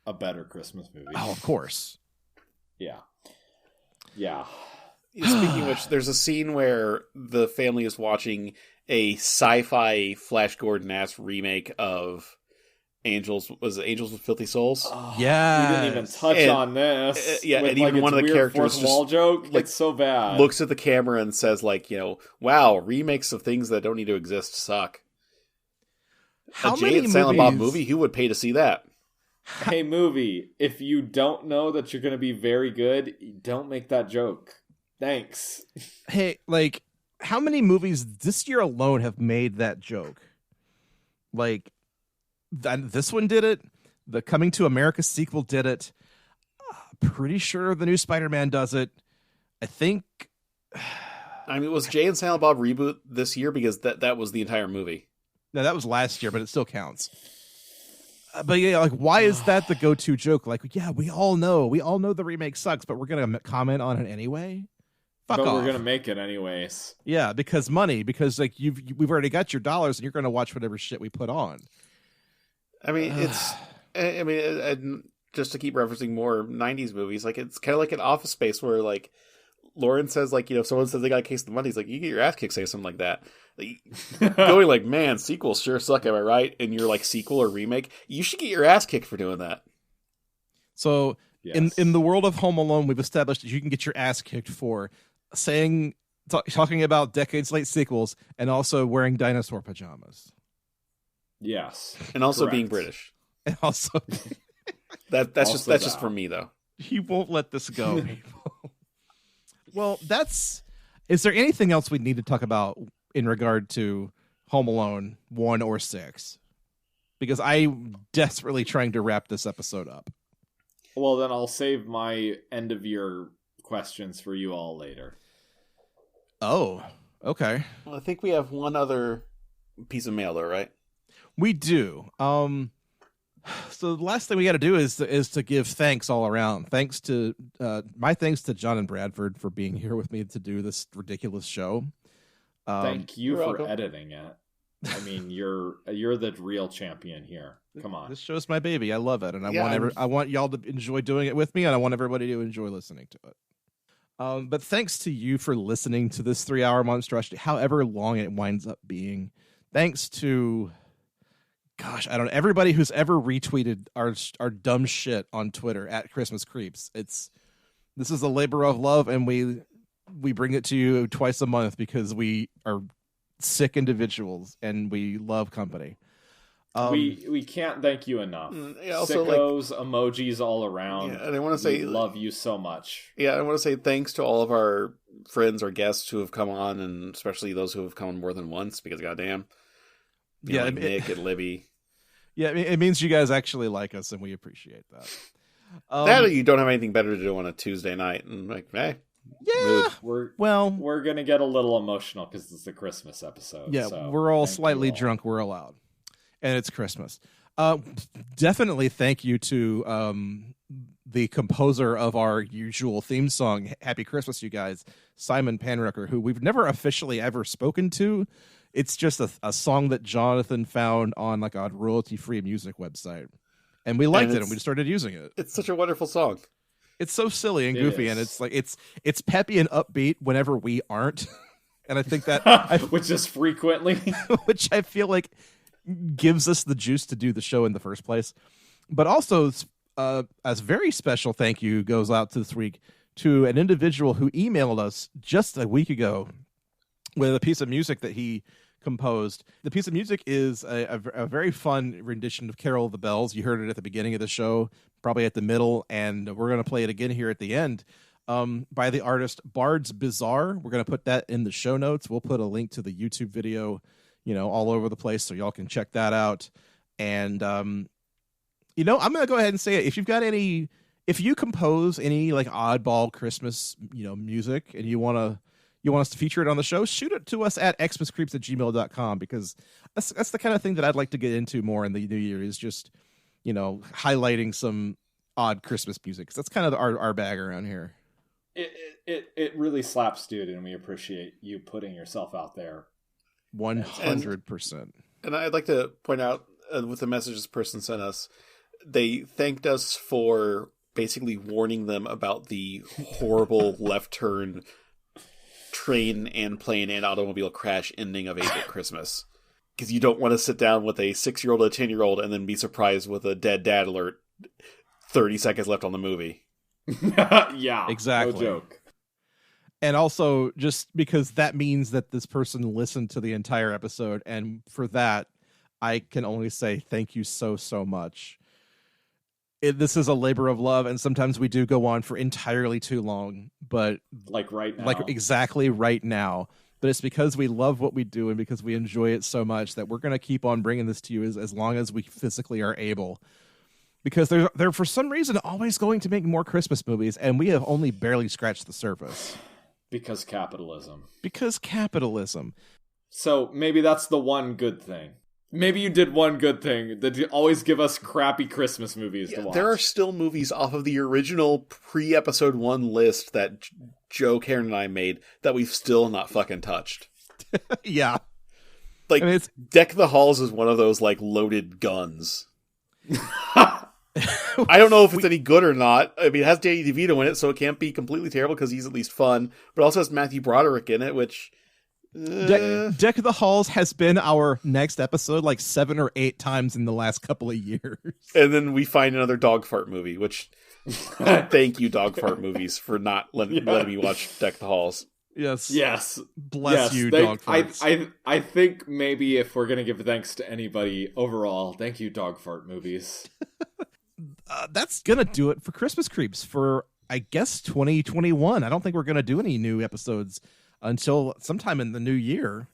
A better Christmas movie. Oh, of course. Yeah. Speaking of which, there's a scene where the family is watching a sci-fi Flash Gordon-ass remake of Angels with Filthy Souls. Oh, yeah, we didn't even touch on this. Yeah, with, and even one of the characters just wall joke. Like, it's so bad. Looks at the camera and says, like, wow, remakes of things that don't need to exist suck. How a Jay and Silent Bob movie, who would pay to see that? Hey, movie, if you don't know that you're going to be very good, don't make that joke. Thanks. Hey, like, how many movies this year alone have made that joke? Like, this one did it. The Coming to America sequel did it. Pretty sure the new Spider-Man does it. I think. I mean, was Jay and Silent Bob reboot this year? Because that was the entire movie. No, that was last year, but it still counts. But yeah, like, why is that the go-to joke? Like, yeah, we all know the remake sucks, but we're gonna comment on it anyway. Fuck off. We're gonna make it anyways. Yeah, because like we've already got your dollars, and you're gonna watch whatever shit we put on. I mean, just to keep referencing more 90s movies, like, it's kind of like an Office Space where, like, Lauren says, like, someone says they got a case of the money. He's like, you get your ass kicked saying something like that. Like, going like, man, sequels sure suck, am I right? And you're like, sequel or remake, you should get your ass kicked for doing that. So Yes. in the world of Home Alone, we've established that you can get your ass kicked for talking about decades late sequels and also wearing dinosaur pajamas. Yes. And also being Correct. British. And also, That's Also just that. for me though. he won't let this go, people. Well, is there anything else we need to talk about in regard to Home Alone 1 or 6? Because I'm desperately trying to wrap this episode up. Well, then I'll save my end of year questions for you all later. Oh, okay. Well, I think we have one other piece of mail though, right? We do. So the last thing we got to do is to give thanks all around. Thanks to John and Bradford for being here with me to do this ridiculous show. Thank you you're for welcome. editing it. I mean, you're the real champion here. Come on. This show's my baby. I love it, and Yeah, I want y'all to enjoy doing it with me, and I want everybody to enjoy listening to it. But thanks to you for listening to this 3-hour monstrosity, however long it winds up being. Thanks to, gosh, I don't know, everybody who's ever retweeted our dumb shit on Twitter at Christmas Creeps. This is a labor of love, and we bring it to you twice a month because we are sick individuals and we love company. We can't thank you enough. Yeah, also, Sickos, emojis all around. Yeah, and I want to say, we love you so much. Yeah, I want to say thanks to all of our friends or guests who have come on, and especially those who have come on more than once, because goddamn. Yeah, like Nick and Libby. Yeah, it means you guys actually like us, and we appreciate that. That or you don't have anything better to do on a Tuesday night, and like, hey, yeah. mood. We're gonna get a little emotional because it's a Christmas episode. Yeah, so we're all thank slightly you all. drunk. We're allowed, and it's Christmas. Definitely thank you to the composer of our usual theme song, "Happy Christmas, You Guys," Simon Panrucker, who we've never officially ever spoken to. It's just a song that Jonathan found on like a royalty-free music website, and we liked it, and we started using it. It's such a wonderful song. It's so silly and It goofy, is. and it's like it's peppy and upbeat whenever we aren't, and I think that which is frequently. which I feel like gives us the juice to do the show in the first place. But also, a very special thank you goes out to this week to an individual who emailed us just a week ago with a piece of music that he composed. The piece of music is a very fun rendition of Carol of the Bells. You heard it at the beginning of the show, probably at the middle, and we're going to play it again here at the end, by the artist Bard's Bizarre. We're going to put that in the show notes. We'll put a link to the YouTube video, all over the place, so y'all can check that out. And I'm going to go ahead and say it. If you compose any like oddball Christmas, music, and you want us to feature it on the show, shoot it to us at xmascreeps@gmail.com, because that's the kind of thing that I'd like to get into more in the new year, is just, highlighting some odd Christmas music. 'Cause that's kind of our bag around here. It really slaps, dude, and we appreciate you putting yourself out there. 100%. And I'd like to point out, with the message this person sent us, they thanked us for basically warning them about the horrible left turn train and plane and automobile crash ending of 8-Bit Christmas. Because you don't want to sit down with a 6-year-old or a 10-year-old and then be surprised with a dead dad alert 30 seconds left on the movie. Yeah, exactly. No joke. And also, just because that means that this person listened to the entire episode, and for that, I can only say thank you so much. This is a labor of love, and sometimes we do go on for entirely too long, but like right now, like exactly right now. But it's because we love what we do and because we enjoy it so much that we're going to keep on bringing this to you as long as we physically are able. Because they're for some reason always going to make more Christmas movies, and we have only barely scratched the surface. Because capitalism. So maybe that's the one good thing. Maybe you did one good thing, that you always give us crappy Christmas movies to watch. There are still movies off of the original pre-episode 1 list that Joe, Karen, and I made that we've still not fucking touched. Yeah. Like, Deck the Halls is one of those, like, loaded guns. I don't know if it's any good or not. I mean, it has Danny DeVito in it, so it can't be completely terrible because he's at least fun. But it also has Matthew Broderick in it, which... Deck of the Halls has been our next episode like 7 or 8 times in the last couple of years. And then we find another dog fart movie, which Thank you, Dog Fart Movies, for not letting me watch Deck the Halls. Yes. Bless you, Dog Farts. I think maybe if we're gonna give thanks to anybody overall, thank you, Dog Fart Movies. That's gonna do it for Christmas Creeps for, I guess, 2021. I don't think we're gonna do any new episodes until sometime in the new year.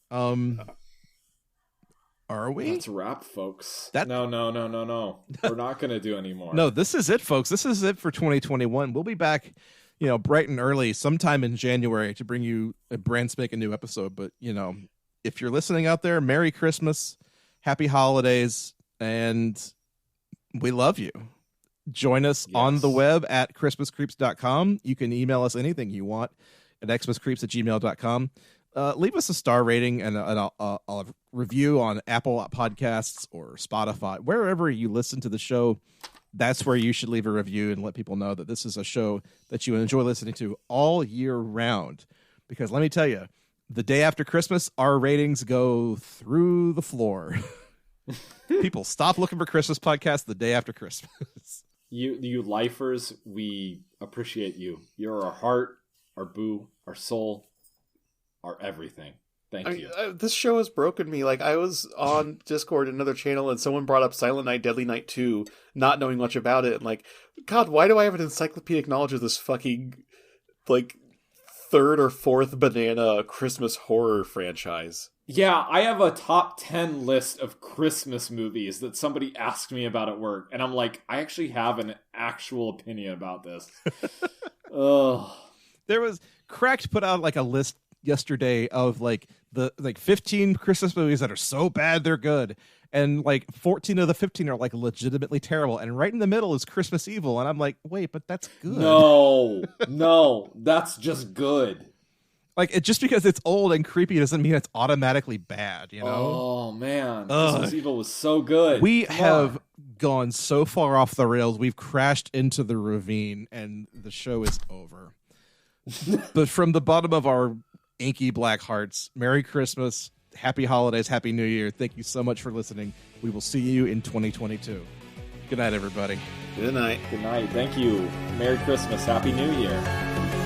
Are we? That's a wrap, folks. No. We're not going to do any more. No, this is it, folks. This is it for 2021. We'll be back, bright and early sometime in January to bring you a brand spanking new episode. But, if you're listening out there, Merry Christmas, Happy Holidays, and we love you. Join us on the web at christmascreeps.com. You can email us anything you want at xmascreeps@gmail.com. Leave us a star rating and a review on Apple Podcasts or Spotify. Wherever you listen to the show, that's where you should leave a review and let people know that this is a show that you enjoy listening to all year round. Because let me tell you, the day after Christmas, our ratings go through the floor. People stop looking for Christmas podcasts the day after Christmas. You lifers, we appreciate you. You're our heart, our boo, our soul, our everything. Thank you. This show has broken me. Like, I was on Discord, another channel, and someone brought up Silent Night, Deadly Night 2, not knowing much about it. And like, God, why do I have an encyclopedic knowledge of this fucking, like, third or fourth banana Christmas horror franchise? Yeah, I have a top 10 list of Christmas movies that somebody asked me about at work. And I'm like, I actually have an actual opinion about this. Ugh. There was, Cracked put out like a list yesterday of like 15 Christmas movies that are so bad they're good, and like 14 of the 15 are like legitimately terrible, and right in the middle is Christmas Evil, and I'm like, wait, but that's good. No, that's just good. Like, just because it's old and creepy doesn't mean it's automatically bad, Oh man, Christmas Evil was so good. We have gone so far off the rails, we've crashed into the ravine, and the show is over. But from the bottom of our inky black hearts, Merry Christmas, Happy Holidays, Happy New Year. Thank you so much for listening. We will see you in 2022. Good night, everybody. Good night. Good night. Thank you. Merry Christmas. Happy New Year.